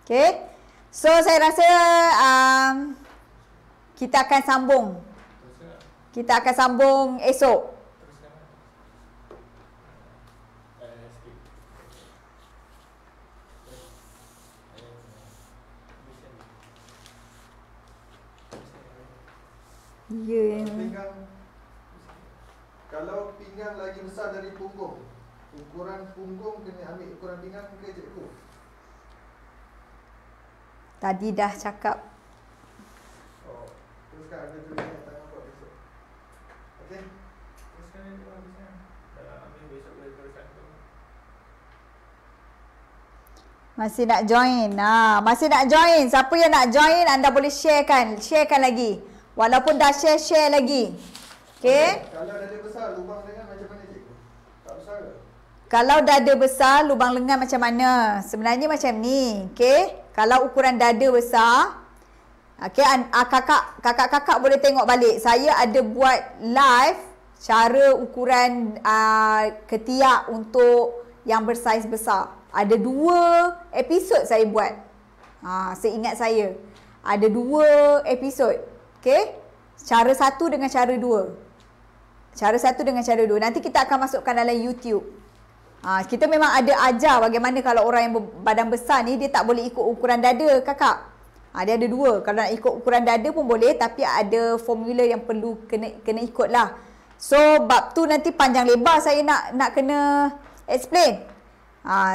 Speaker 1: Okay. So saya rasa kita akan sambung. Kita akan sambung esok.
Speaker 3: Kalau pinggang lagi besar dari punggung, ukuran punggung kena ambil ukuran pinggang ke cikgu?
Speaker 1: Tadi dah cakap.
Speaker 3: Teruskan ada tulis yang tak nampak besok. Okey?
Speaker 2: Teruskan ni tu habisnya. Ambil besok boleh teruskan tu.
Speaker 1: Masih nak join. Masih nak join. Siapa yang nak join anda boleh sharekan. Sharekan lagi. Walaupun dah share lagi. Okey?
Speaker 3: Kalau dada besar, lubang lengan macam mana cikgu? Tak besar ke?
Speaker 1: Kalau dada besar, lubang lengan macam mana? Sebenarnya macam ni. Okey? Kalau ukuran dada besar, okey, kakak-kakak boleh tengok balik. Saya ada buat live cara ukuran ketiak untuk yang bersaiz besar. Ada 2 episod saya buat. Seingat saya. Ada 2 episod. Okey? Cara 1 dengan cara 2. Cara 1 dengan cara 2. Nanti kita akan masukkan dalam YouTube. Kita memang ada ajar bagaimana kalau orang yang badan besar ni dia tak boleh ikut ukuran dada kakak. Dia ada 2. Kalau nak ikut ukuran dada pun boleh, tapi ada formula yang perlu kena ikut lah. So bab tu nanti panjang lebar saya nak kena explain.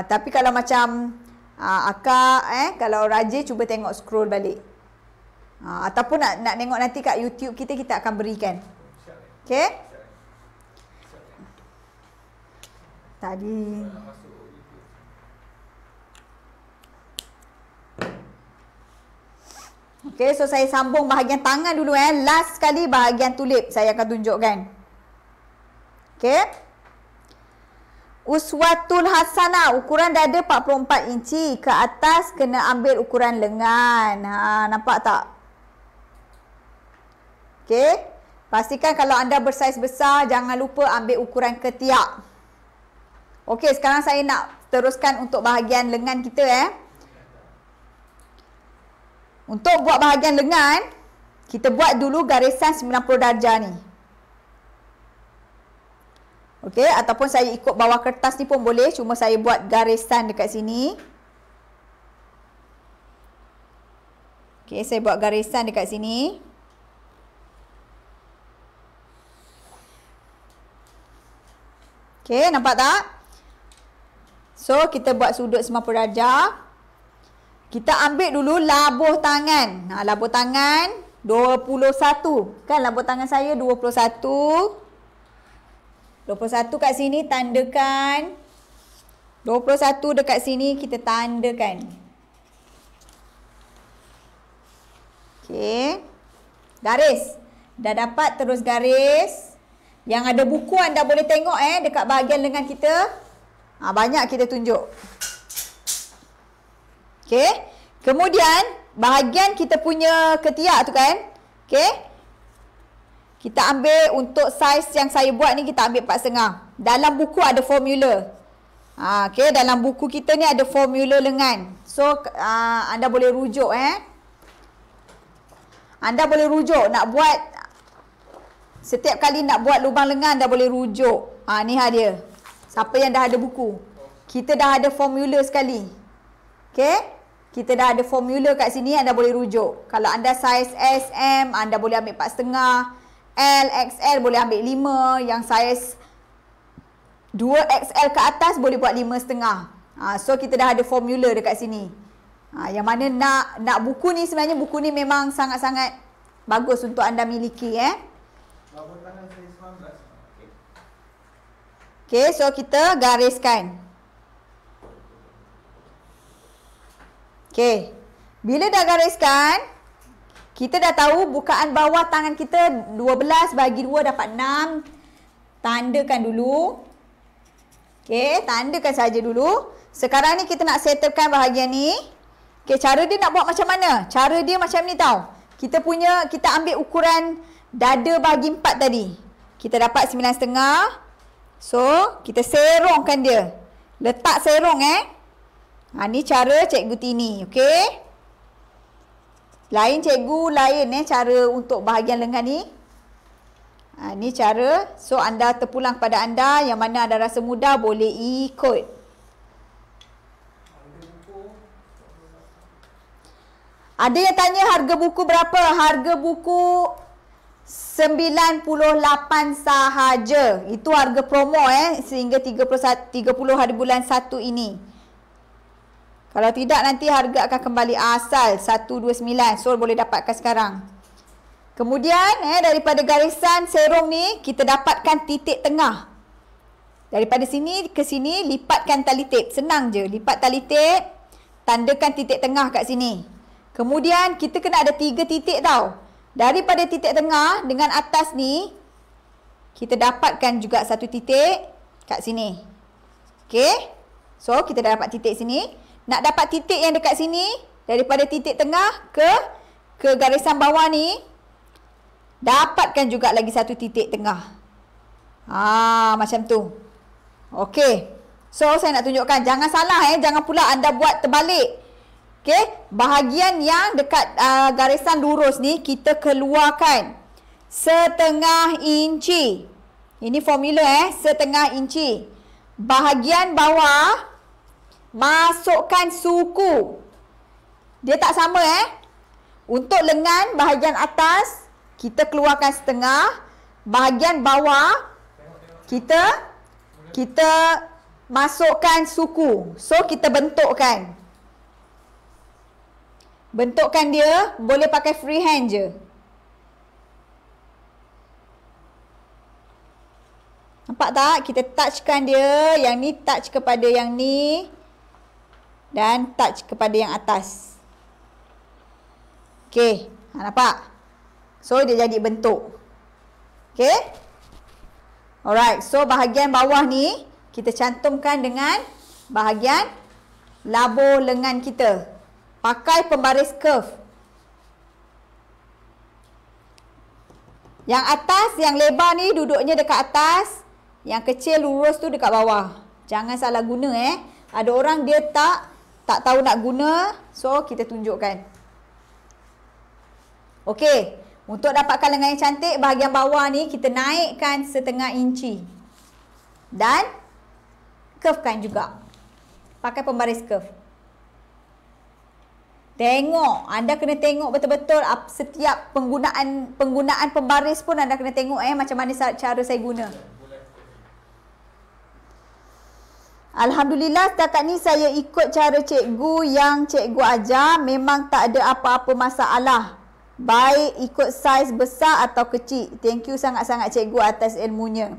Speaker 1: Tapi kalau macam akak kalau rajin cuba tengok scroll balik. Ataupun nak tengok nanti kat YouTube kita akan berikan. Okey? Tadi okey, so saya sambung bahagian tangan dulu last sekali bahagian tulip saya akan tunjukkan. Okey? Uswatul hasanah, ukuran dada 44 inci, ke atas kena ambil ukuran lengan. Nampak tak? Okey? Pastikan kalau anda bersaiz besar, jangan lupa ambil ukuran ketiak. Okey, sekarang saya nak teruskan untuk bahagian lengan kita Untuk buat bahagian lengan, kita buat dulu garisan 90 darjah ni. Okey, ataupun saya ikut bawah kertas ni pun boleh, cuma saya buat garisan dekat sini. Okey, saya buat garisan dekat sini. Okey, nampak tak? So, kita buat sudut 90 darjah. Kita ambil dulu labuh tangan. Labuh tangan 21. Kan lambut tangan saya 21. 21 kat sini tandakan. 21 dekat sini kita tandakan. Okey. Garis. Dah dapat, terus garis. Yang ada buku anda boleh tengok dekat bahagian lengan kita. Banyak kita tunjuk. Okey. Kemudian bahagian kita punya ketiak tu kan. Okey. Kita ambil untuk saiz yang saya buat ni, kita ambil 4,5. Dalam buku ada formula. Okey, dalam buku kita ni ada formula lengan. So anda boleh rujuk Anda boleh rujuk nak buat setiap kali nak buat lubang lengan, anda boleh rujuk. Ni dia. Siapa yang dah ada buku? Kita dah ada formula sekali. Okey? Kita dah ada formula kat sini, anda boleh rujuk. Kalau anda saiz S, M, anda boleh ambil 4,5. L, XL boleh ambil 5. Yang saiz 2XL ke atas boleh buat 5,5. So kita dah ada formula dekat sini. Yang mana nak buku ni, sebenarnya buku ni memang sangat-sangat bagus untuk anda miliki.
Speaker 3: Lambut tangan saya 19.
Speaker 1: Okey, so kita gariskan. Okey. Bila dah gariskan, kita dah tahu bukaan bawah tangan kita 12 bagi 2 dapat 6. Tandakan dulu. Okey, tandakan saja dulu. Sekarang ni kita nak settlekan bahagian ni. Okey, cara dia nak buat macam mana? Cara dia macam ni tau. Kita ambil ukuran dada bagi 4 tadi. Kita dapat 9,5. So, kita serongkan dia. Letak serong ni cara Cikgu Tini. Okey? Lain cikgu, lain cara untuk bahagian lengan ni. Ni cara. So, anda terpulang kepada anda. Yang mana anda rasa mudah, boleh ikut. Ada yang tanya harga buku berapa? Harga buku 98 sahaja. Itu harga promo sehingga 30 hari bulan 1 ini. Kalau tidak nanti harga akan kembali asal 129. So boleh dapatkan sekarang. Kemudian daripada garisan serong ni kita dapatkan titik tengah. Daripada sini ke sini lipatkan tali tip. Senang je, lipat tali tip, tandakan titik tengah kat sini. Kemudian kita kena ada 3 titik tau. Daripada titik tengah dengan atas ni kita dapatkan juga 1 titik kat sini. Okey? So kita dah dapat titik sini. Nak dapat titik yang dekat sini, daripada titik tengah ke garisan bawah ni, dapatkan juga lagi 1 titik tengah. Macam tu. Okey. So saya nak tunjukkan, jangan salah jangan pula anda buat terbalik. Okey, bahagian yang dekat garisan lurus ni kita keluarkan setengah inci. Ini formula setengah inci. Bahagian bawah masukkan suku. Dia tak sama Untuk lengan bahagian atas kita keluarkan setengah, bahagian bawah kita masukkan suku. So kita bentukkan. Bentukkan dia boleh pakai freehand je. Nampak tak? Kita touchkan dia. Yang ni touch kepada yang ni. Dan touch kepada yang atas. Okey. Nampak? So, dia jadi bentuk. Okey? Alright. So, bahagian bawah ni kita cantumkan dengan bahagian labur lengan kita. Pakai pembaris curve. Yang atas, yang lebar ni duduknya dekat atas. Yang kecil lurus tu dekat bawah. Jangan salah guna Ada orang dia tak tahu nak guna. So kita tunjukkan. Okey. Untuk dapatkan lengan yang cantik, bahagian bawah ni kita naikkan setengah inci. Dan curvekan juga. Pakai pembaris curve. Tengok. Anda kena tengok betul-betul setiap penggunaan pembaris pun anda kena tengok macam mana cara saya guna. Alhamdulillah setakat ni saya ikut cara cikgu yang cikgu ajar. Memang tak ada apa-apa masalah. Baik ikut saiz besar atau kecil. Thank you sangat-sangat cikgu atas ilmunya.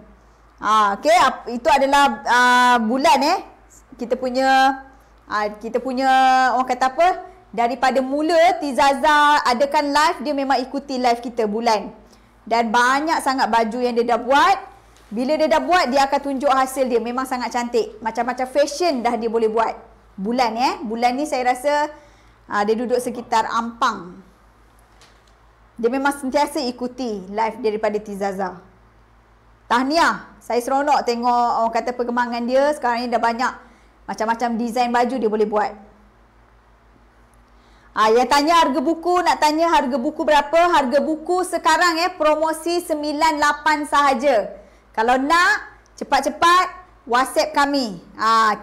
Speaker 1: Okey, itu adalah bulan kita punya orang kata apa? Daripada mula Tizaza adakan live, dia memang ikuti live kita bulan. Dan banyak sangat baju yang dia dah buat. Bila dia dah buat, dia akan tunjuk hasil dia. Memang sangat cantik. Macam-macam fashion dah dia boleh buat. Bulan Bulan ni saya rasa dia duduk sekitar Ampang. Dia memang sentiasa ikuti live daripada Tizaza. Tahniah. Saya seronok tengok orang kata perkembangan dia. Sekarang ni dah banyak macam-macam desain baju dia boleh buat. Yang tanya harga buku, nak tanya harga buku berapa? Harga buku sekarang promosi 98 sahaja. Kalau nak cepat-cepat WhatsApp kami.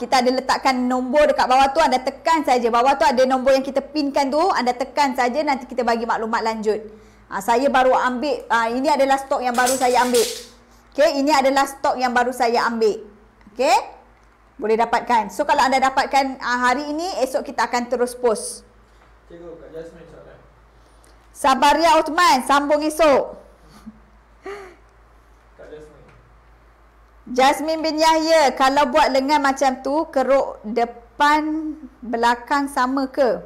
Speaker 1: Kita ada letakkan nombor dekat bawah tu, anda tekan saja. Bawah tu ada nombor yang kita pinkan tu, anda tekan saja, nanti kita bagi maklumat lanjut. Saya baru ambil, ini adalah stok yang baru saya ambil. Okey, ini adalah stok yang baru saya ambil. Okey? Boleh dapatkan. So kalau anda dapatkan hari ini, esok kita akan terus post.
Speaker 3: Cikgu, Kak Jasmine soalan.
Speaker 1: Sabaria Uthman, sambung esok.
Speaker 3: Kak Jasmine.
Speaker 1: Jasmine bin Yahya, kalau buat lengan macam tu, keruk depan belakang sama ke?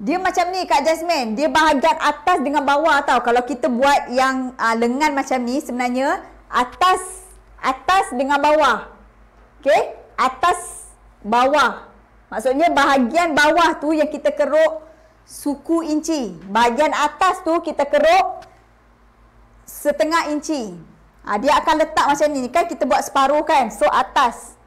Speaker 1: Dia macam ni Kak Jasmine, dia bahagian atas dengan bawah tau. Kalau kita buat yang lengan macam ni, sebenarnya atas dengan bawah. Okey? Atas bawah. Maksudnya bahagian bawah tu yang kita keruk suku inci. Bahagian atas tu kita keruk setengah inci. Dia akan letak macam ni. Kan kita buat separuh kan. So atas.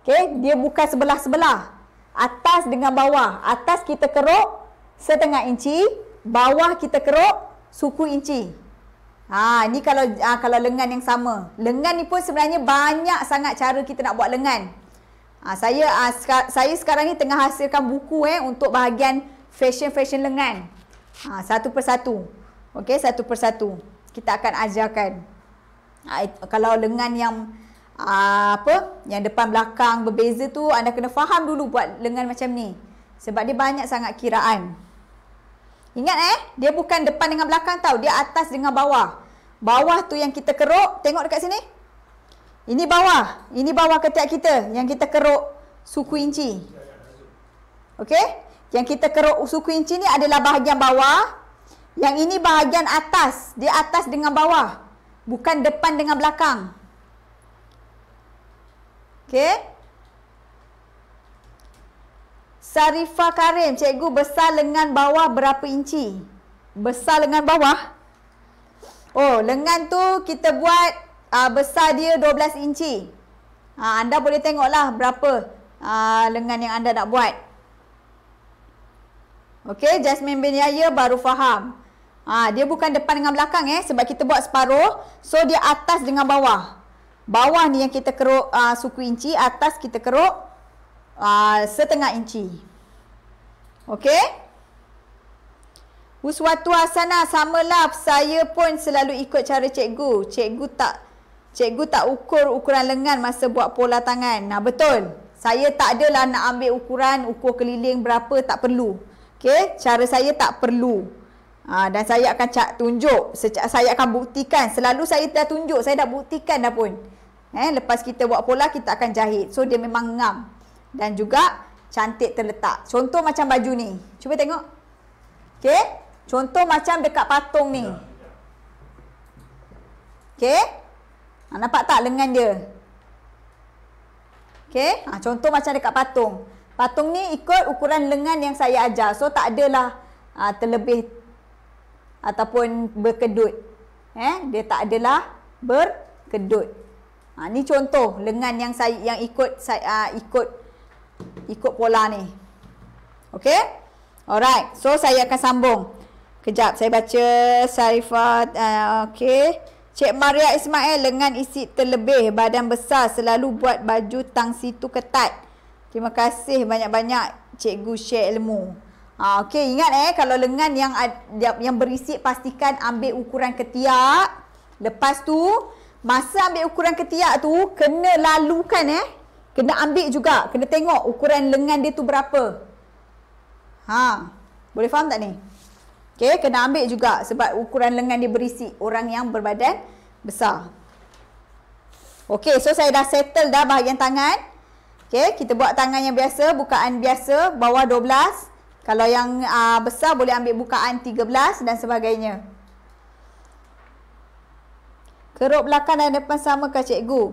Speaker 1: Okey, dia bukan sebelah-sebelah. Atas dengan bawah. Atas kita keruk setengah inci, bawah kita keruk suku inci. Ni kalau lengan yang sama. Lengan ni pun sebenarnya banyak sangat cara kita nak buat lengan. Saya sekarang ni tengah hasilkan buku untuk bahagian fashion lengan. Satu persatu. Okey, satu persatu. Kita akan ajarkan. Kalau lengan yang yang depan belakang berbeza tu, anda kena faham dulu buat lengan macam ni. Sebab dia banyak sangat kiraan. Ingat dia bukan depan dengan belakang tau, dia atas dengan bawah. Bawah tu yang kita keruk, tengok dekat sini. Ini bawah ketiak kita yang kita keruk suku inci. Okey? Yang kita keruk suku inci ni adalah bahagian bawah. Yang ini bahagian atas, dia atas dengan bawah. Bukan depan dengan belakang. Okey? Sarifah Karim, cikgu, besar lengan bawah berapa inci? Besar lengan bawah? Lengan tu kita buat besar dia 12 inci. Anda boleh tengoklah berapa lengan yang anda nak buat. Okey, Jasmine bin Yahya baru faham. Dia bukan depan dengan belakang sebab kita buat separuh. So dia atas dengan bawah. Bawah ni yang kita keruk suku inci, atas kita keruk setengah inci. Okey? Uswatu hasanah, samalah, saya pun selalu ikut cara cikgu. Cikgu tak ukur ukuran lengan masa buat pola tangan. Betul. Saya tak adalah nak ambil ukur keliling berapa, tak perlu. Okey, cara saya tak perlu. Dan saya akan tunjuk, saya akan buktikan. Selalu saya dah tunjuk, saya dah buktikan dah pun. Lepas kita buat pola, kita akan jahit. So dia memang ngam. Dan juga cantik terletak. Contoh macam baju ni. Cuba tengok. Okey. Contoh macam dekat patung ni. Okey. Nampak tak lengan dia? Okey. Contoh macam dekat patung. Patung ni ikut ukuran lengan yang saya ajar. So tak adalah terlebih ataupun berkedut. Dia tak adalah berkedut. Ni contoh lengan yang ikut pola ni. Okey? Alright. So saya akan sambung. Kejap saya baca Sarifat. Okey. Cik Maria Ismail, lengan isi terlebih, badan besar, selalu buat baju tang situ ketat. Terima kasih banyak-banyak cikgu share ilmu. Okey, ingat kalau lengan yang berisi, pastikan ambil ukuran ketiak. Lepas tu masa ambil ukuran ketiak tu, kena lalukan kena ambil juga, kena tengok ukuran lengan dia tu berapa. Boleh faham tak ni? Okey, kena ambil juga sebab ukuran lengan dia berisi orang yang berbadan besar. Okey, so saya dah settle dah bahagian tangan. Okey, kita buat tangan yang biasa, bukaan biasa, bawah 12. Kalau yang besar boleh ambil bukaan 13 dan sebagainya. Keruk belakang dan depan sama ke cikgu?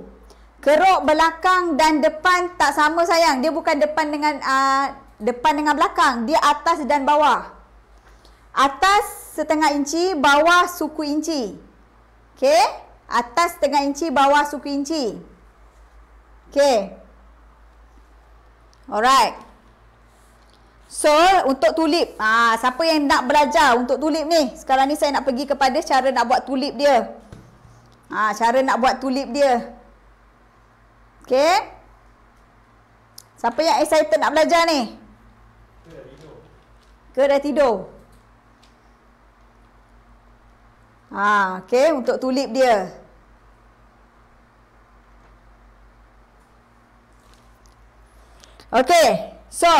Speaker 1: Keruk belakang dan depan tak sama sayang. Dia bukan depan dengan belakang. Dia atas dan bawah. Atas setengah inci, bawah suku inci. Okey? Atas setengah inci, bawah suku inci. Okey. Alright. So, untuk tulip. Siapa yang nak belajar untuk tulip ni? Sekarang ni saya nak pergi kepada cara nak buat tulip dia. Cara nak buat tulip dia. Okey? Siapa yang excited nak belajar ni? Ke dah tidur? Okey, untuk tulip dia. Okey, so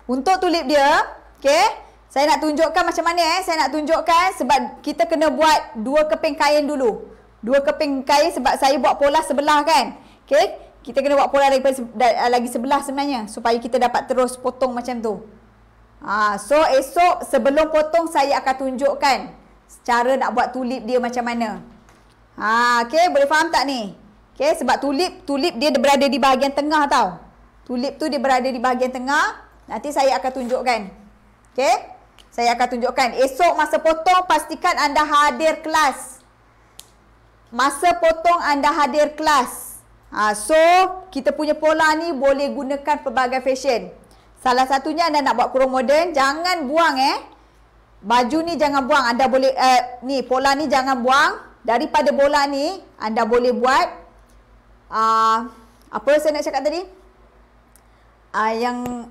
Speaker 1: untuk tulip dia, okey, saya nak tunjukkan macam mana saya nak tunjukkan sebab kita kena buat 2 keping kain dulu. 2 keping kain sebab saya buat pola sebelah kan. Okey, kita kena buat pola lagi sebelah sebenarnya supaya kita dapat terus potong macam tu. So esok sebelum potong saya akan tunjukkan cara nak buat tulip dia macam mana. Okey, boleh faham tak ni? Okey, sebab tulip dia berada di bahagian tengah tau. Tulip tu dia berada di bahagian tengah. Nanti saya akan tunjukkan. Okey? Saya akan tunjukkan. Esok masa potong pastikan anda hadir kelas. Masa potong anda hadir kelas. So kita punya pola ni boleh gunakan pelbagai fashion. Salah satunya anda nak buat kurung moden, jangan buang baju ni jangan buang. Anda boleh ni pola ni jangan buang. Daripada bola ni anda boleh buat apa saya nak cakap tadi? Yang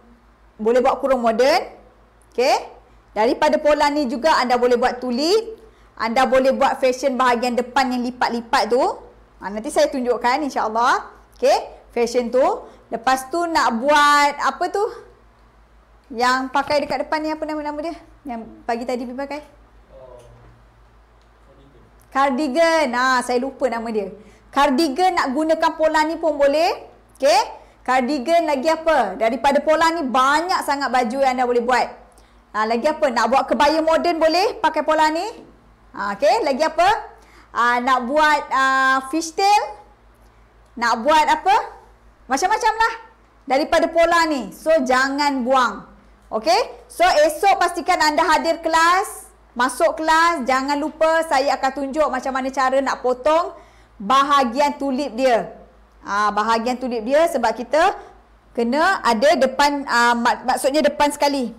Speaker 1: boleh buat kurung moden. Okey. Daripada pola ni juga anda boleh buat tulip. Anda boleh buat fashion bahagian depan yang lipat-lipat tu. Nanti saya tunjukkan insya-Allah. Okey, fashion tu. Lepas tu nak buat apa tu? Yang pakai dekat depan ni apa nama dia? Yang pagi tadi pergi pakai? Cardigan. Saya lupa nama dia. Cardigan nak gunakan pola ni pun boleh. Okey. Cardigan lagi apa? Daripada pola ni banyak sangat baju yang anda boleh buat. Lagi apa? Nak buat kebaya moden boleh pakai pola ni. Okey, lagi apa? Nak buat fishtail. Nak buat apa? Macam-macam lah daripada pola ni. So, jangan buang. Okey? So, esok pastikan anda hadir kelas. Masuk kelas. Jangan lupa saya akan tunjuk macam mana cara nak potong bahagian tulip dia. Bahagian tulip dia sebab kita kena ada depan, maksudnya depan sekali.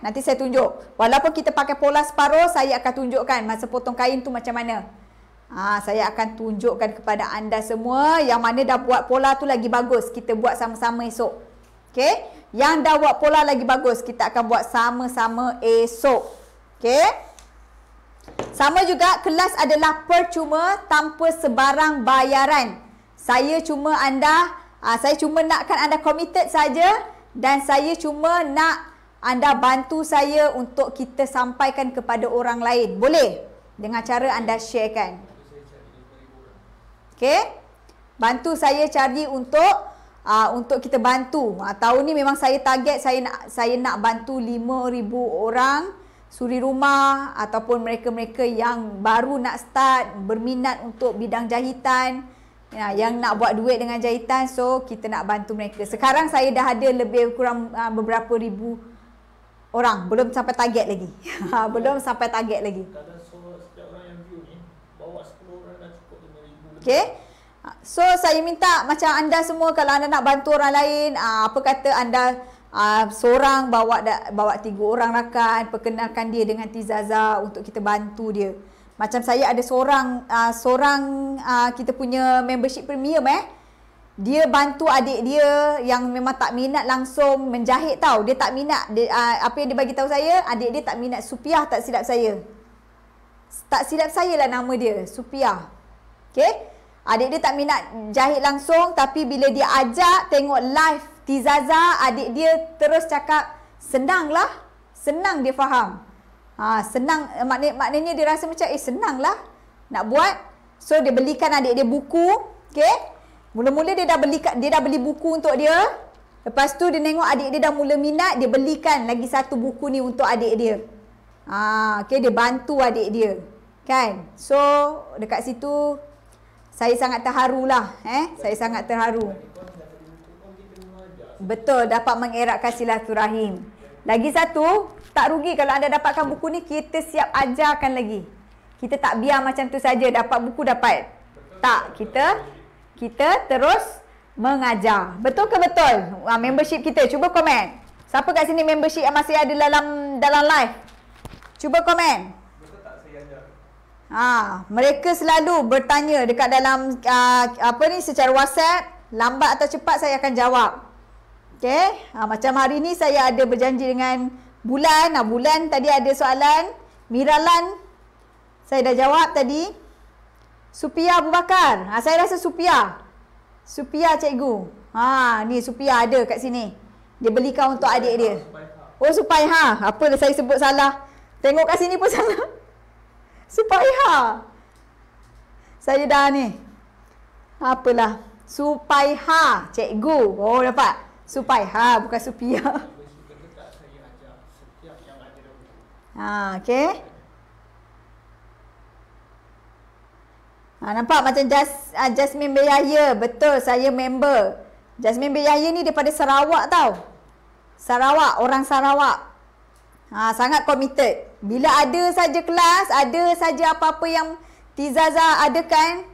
Speaker 1: Nanti saya tunjuk. Walaupun kita pakai pola separuh, saya akan tunjukkan masa potong kain tu macam mana. Saya akan tunjukkan kepada anda semua. Yang mana dah buat pola tu lagi bagus, kita buat sama-sama esok. Okey? Yang dah buat pola lagi bagus, kita akan buat sama-sama esok. Okey? Sama juga, kelas adalah percuma tanpa sebarang bayaran. Saya cuma nakkan anda committed saja dan saya cuma nak anda bantu saya untuk kita sampaikan kepada orang lain. Boleh? Dengan cara anda sharekan. Okey? Bantu saya cari untuk kita bantu. Tahun ni memang saya target saya nak bantu 5,000 orang suri rumah ataupun mereka-mereka yang baru nak start berminat untuk bidang jahitan. Yang nak buat duit dengan jahitan, so kita nak bantu mereka. Sekarang saya dah ada lebih kurang beberapa ribu orang. Belum sampai target lagi. Belum sampai target lagi.
Speaker 2: Kalau setiap orang yang view ni bawa 10 orang dah cukup 5,000.
Speaker 1: Okey. So saya minta macam anda semua, kalau anda nak bantu orang lain, apa kata anda seorang bawa 3 orang rakan, perkenalkan dia dengan Tizaza untuk kita bantu dia. Macam saya ada seorang kita punya membership premium dia bantu adik dia yang memang tak minat langsung menjahit tau. Dia tak minat. Apa yang dia bagi tahu saya, adik dia tak minat Supiah, tak silap saya. Tak silap saya lah nama dia, Supiah. Okey? Adik dia tak minat jahit langsung, tapi bila dia ajak tengok live Tizaza, adik dia terus cakap, senang lah. Senang dia faham. Senang, maknanya dia rasa macam senang lah nak buat. So dia belikan adik dia buku. Okay. Mula-mula dia dah beli buku untuk dia. Lepas tu dia tengok adik dia dah mula minat, dia belikan lagi satu buku ni untuk adik dia. Okay, dia bantu adik dia. Kan? So dekat situ saya sangat terharu lah. Saya sangat terharu. Betul, dapat mengeratkan silaturahim. Lagi satu, tak rugi kalau anda dapatkan buku ni, kita siap ajarkan lagi. Kita tak biar macam tu saja, dapat buku dapat. Tak, kita terus mengajar. Betul ke betul? Membership kita, cuba komen. Siapa kat sini membership yang masih ada dalam live? Cuba komen.
Speaker 3: Betul tak saya ajar?
Speaker 1: Mereka selalu bertanya dekat dalam secara WhatsApp, lambat atau cepat saya akan jawab. Okey, macam hari ni saya ada berjanji dengan Bulan. Bulan tadi ada soalan. Miralan saya dah jawab tadi. Supia Abu Bakar. Saya rasa Supia cikgu. Ni Supia ada kat sini. Dia belikan untuk adik dia. Oh, Supaiha. Apa saya sebut salah. Tengok kat sini pun salah. Supaiha. Saya dah ni. Apalah. Supaiha cikgu. Oh, dapat. Supaiha, bukan Supia. Okey. Nampak macam Jasmine Beyaya. Betul, saya member. Jasmine Beyaya ni daripada Sarawak tau. Sarawak, orang Sarawak. Sangat committed. Bila ada saja kelas, ada saja apa-apa yang Tizaza adakan,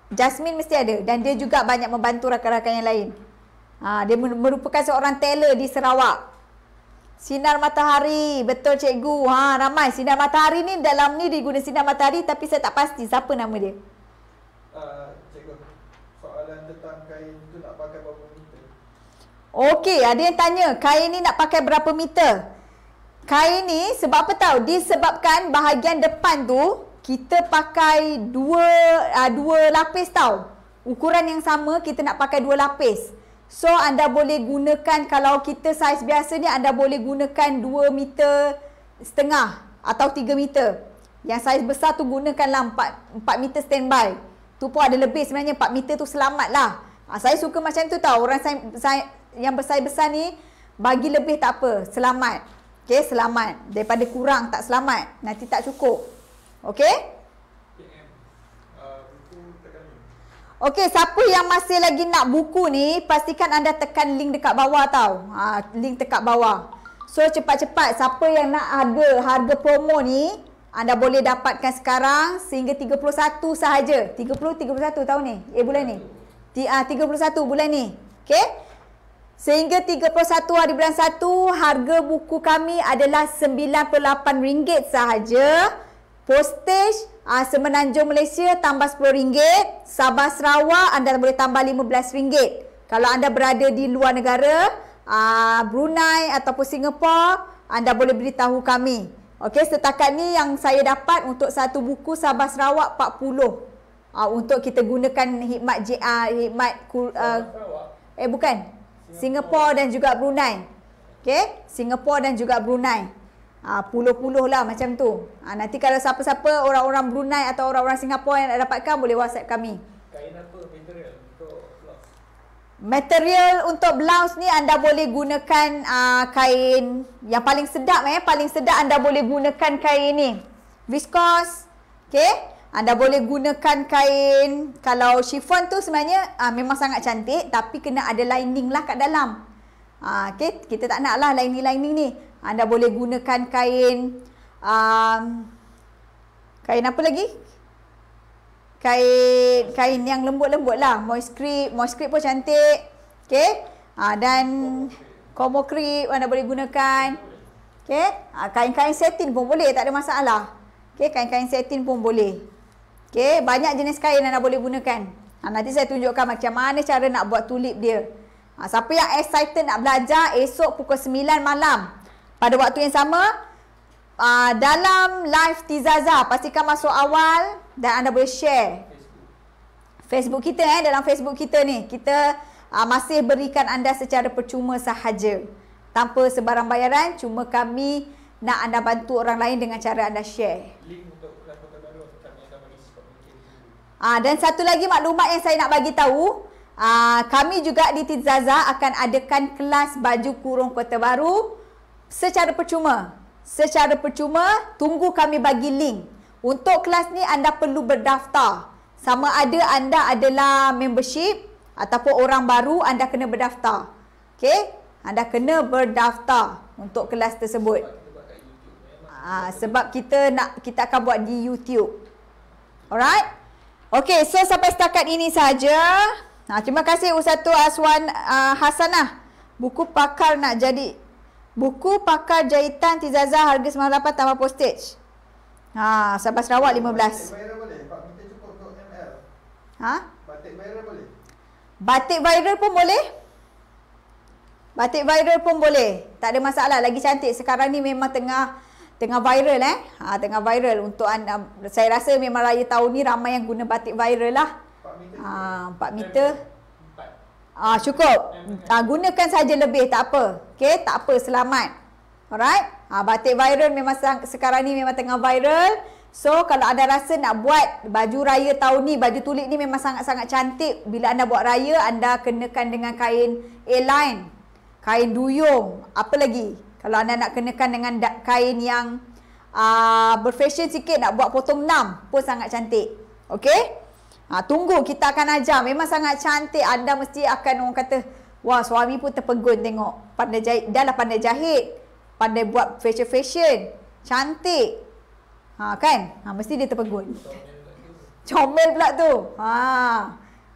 Speaker 1: Jasmine mesti ada. Dan dia juga banyak membantu rakan-rakan yang lain. Dia merupakan seorang teller di Sarawak. Sinar matahari. Betul cikgu. Ramai. Sinar matahari ni dalam ni diguna sinar matahari, tapi saya tak pasti siapa nama dia.
Speaker 3: Cikgu, soalan tentang kain tu nak pakai berapa meter?
Speaker 1: Okey, ada yang tanya kain ni nak pakai berapa meter. Kain ni sebab apa tahu? Disebabkan bahagian depan tu kita pakai dua lapis tau. Ukuran yang sama kita nak pakai 2 lapis. So anda boleh gunakan, kalau kita saiz biasa ni anda boleh gunakan 2,5 meter atau 3 meter. Yang saiz besar tu gunakanlah 4 meter standby. Tu pun ada lebih, sebenarnya 4 meter tu selamat lah. Saya suka macam tu tau. Orang saya yang besar-besar ni bagi lebih tak apa, selamat. Okay, selamat. Daripada kurang tak selamat, nanti tak cukup. Okay. Okey, siapa yang masih lagi nak buku ni, pastikan anda tekan link dekat bawah tau. Link dekat bawah. So cepat-cepat, siapa yang nak harga promo ni, anda boleh dapatkan sekarang sehingga 31 sahaja. 31 tahun ni. Bulan ni. 31 bulan ni. Okey. Sehingga 31 hari bulan 1, harga buku kami adalah RM98 sahaja. Postage Semenanjung Malaysia tambah RM10. Sabah Sarawak anda boleh tambah RM15. Kalau anda berada di luar negara, Brunei ataupun Singapura, anda boleh beritahu kami. Okey, setakat ni yang saya dapat untuk satu buku Sabah Sarawak 40. Untuk kita gunakan khidmat bukan. Singapura dan juga Brunei. Okey, Singapura dan juga Brunei. Puluh-puluh lah macam tu. Nanti kalau siapa-siapa orang-orang Brunei atau orang-orang Singapura yang nak dapatkan, boleh WhatsApp kami.
Speaker 3: Kain apa material untuk blouse?
Speaker 1: Material untuk blouse ni anda boleh gunakan kain yang paling sedap. Paling sedap anda boleh gunakan kain ni. Viscose. Okay. Anda boleh gunakan kain. Kalau chiffon tu sebenarnya memang sangat cantik, tapi kena ada lining lah kat dalam. Okay. Kita tak nak lah lining-lining ni. Anda boleh gunakan kain kain apa lagi? Kain yang lembut-lembut lah. Moiscrip pun cantik. Okey. Dan Como Crepe anda boleh gunakan. Okey. Kain-kain satin pun boleh, tak ada masalah. Okey, kain-kain satin pun boleh. Okey, banyak jenis kain anda boleh gunakan. Nanti saya tunjukkan macam mana cara nak buat tulip dia. Siapa yang excited nak belajar, esok pukul 9 malam. Pada waktu yang sama, dalam live Tizaza, pastikan masuk awal dan anda boleh share Facebook kita. Dalam Facebook kita ni, kita masih berikan anda secara percuma sahaja, tanpa sebarang bayaran. Cuma kami nak anda bantu orang lain dengan cara anda share.
Speaker 2: Link untuk kelas Kota Baru kami akan bagi sebab mungkin.
Speaker 1: Dan satu lagi maklumat yang saya nak bagi tahu, kami juga di Tizaza akan adakan kelas baju kurung Kota Baru secara percuma. Secara percuma, tunggu kami bagi link. Untuk kelas ni anda perlu berdaftar. Sama ada anda adalah membership ataupun orang baru, anda kena berdaftar. Okey? Anda kena berdaftar untuk kelas tersebut. Sebab kita akan buat di YouTube. Alright? Okey, so sampai setakat ini saja. Terima kasih Ustaz Aswan Hasanah. Buku pakar buku pakar jahitan Tizaza harga RM98 tambah postage. Sabah Sarawak 15.
Speaker 3: Batik viral boleh? Pak minta cukup untuk ML. Batik viral boleh?
Speaker 1: Batik viral pun boleh. Batik viral pun boleh. Tak ada masalah, lagi cantik. Sekarang ni memang tengah viral tengah viral untuk anda. Saya rasa memang raya tahun ni ramai yang guna batik viral lah. 4 meter. Cukup. Gunakan saja lebih, tak apa. Okey, tak apa, selamat. Alright? Batik viral memang sekarang ni memang tengah viral. So, kalau anda rasa nak buat baju raya tahun ni, baju tulik ni memang sangat-sangat cantik. Bila anda buat raya, anda kenakan dengan kain A-line, kain duyung, apa lagi? Kalau anda nak kenakan dengan kain yang berfashion sikit, nak buat potong 6 pun sangat cantik. Okey? Tunggu, kita akan ajar. Memang sangat cantik. Anda mesti akan orang kata, wah, suami pun terpegun tengok. Pandai jahit. Dah lah pandai jahit. Pandai buat fashion. Cantik. Kan? Mesti dia terpegun. Comel pula tu.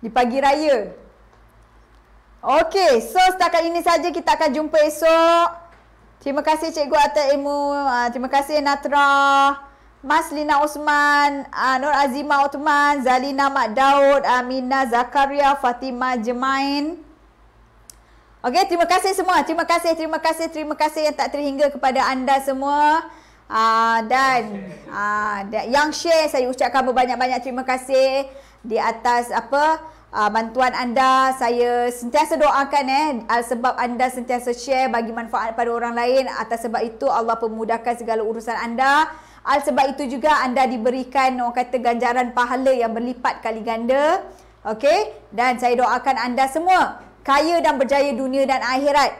Speaker 1: Di pagi raya. Okey, so setakat ini saja, kita akan jumpa esok. Terima kasih Cikgu atas ilmu. Terima kasih Natra, Mas Lina Osman, Nur Azima Uthman, Zalina Mak Daud, Amina Zakaria, Fatimah Jemain. Okey, terima kasih semua. Terima kasih yang tak terhingga kepada anda semua. Dan yang share, saya ucapkan berbanyak-banyak terima kasih di atas bantuan anda. Saya sentiasa doakan sebab anda sentiasa share bagi manfaat pada orang lain. Atas sebab itu Allah pemudahkan segala urusan anda. Sebab itu juga anda diberikan orang kata ganjaran pahala yang berlipat kali ganda. Okey, dan saya doakan anda semua kaya dan berjaya dunia dan akhirat.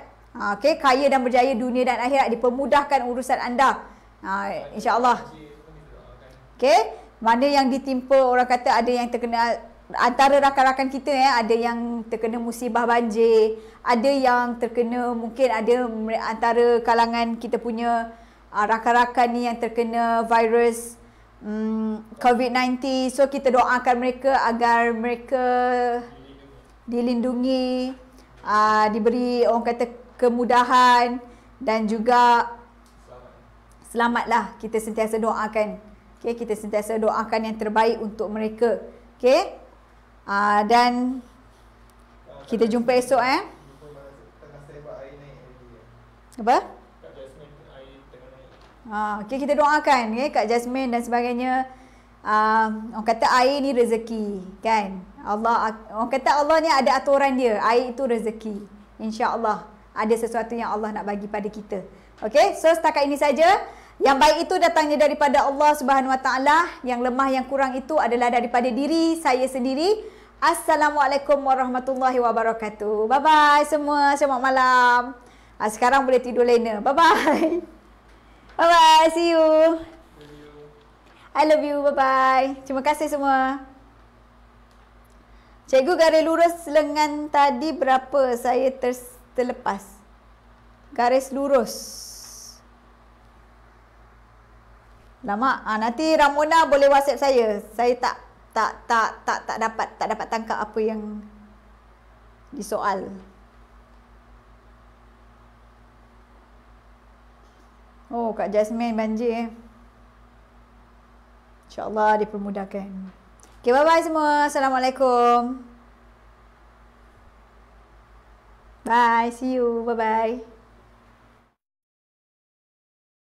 Speaker 1: Okey, kaya dan berjaya dunia dan akhirat, dipermudahkan urusan anda. InsyaAllah. Okey, mana yang ditimpa orang kata ada yang terkena, antara rakan-rakan kita ada yang terkena musibah banjir, ada yang terkena, mungkin ada antara kalangan kita punya rakan-rakan ni yang terkena virus COVID-19. So kita doakan mereka agar mereka dilindungi, diberi orang kata kemudahan dan juga selamatlah. Kita sentiasa doakan. Okay, kita sentiasa doakan yang terbaik untuk mereka. Okay. Dan kita jumpa esok Apa? Okay, kita doakan Kak Jasmine dan sebagainya. Orang kata air ni rezeki, kan? Orang kata Allah ni ada aturan dia. Air itu rezeki. InsyaAllah ada sesuatu yang Allah nak bagi pada kita. Okay, so setakat ini saja. Yang baik itu datangnya daripada Allah Subhanahu Wa Taala. Yang lemah, yang kurang itu adalah daripada diri saya sendiri. Assalamualaikum warahmatullahi wabarakatuh. Bye-bye semua. Selamat malam. Sekarang boleh tidur lena. Bye-bye. Bye-bye. See you. I love you. Bye-bye. Terima kasih semua. Cikgu, garis lurus lengan tadi berapa? Saya terlepas. Garis lurus. Lama. Nanti Ramona boleh WhatsApp saya. Saya tak dapat tangkap apa yang disoal. Oh, Kak Jasmine banjir. InsyaAllah dipermudahkan. Okay, bye-bye semua. Assalamualaikum. Bye, see you. Bye-bye.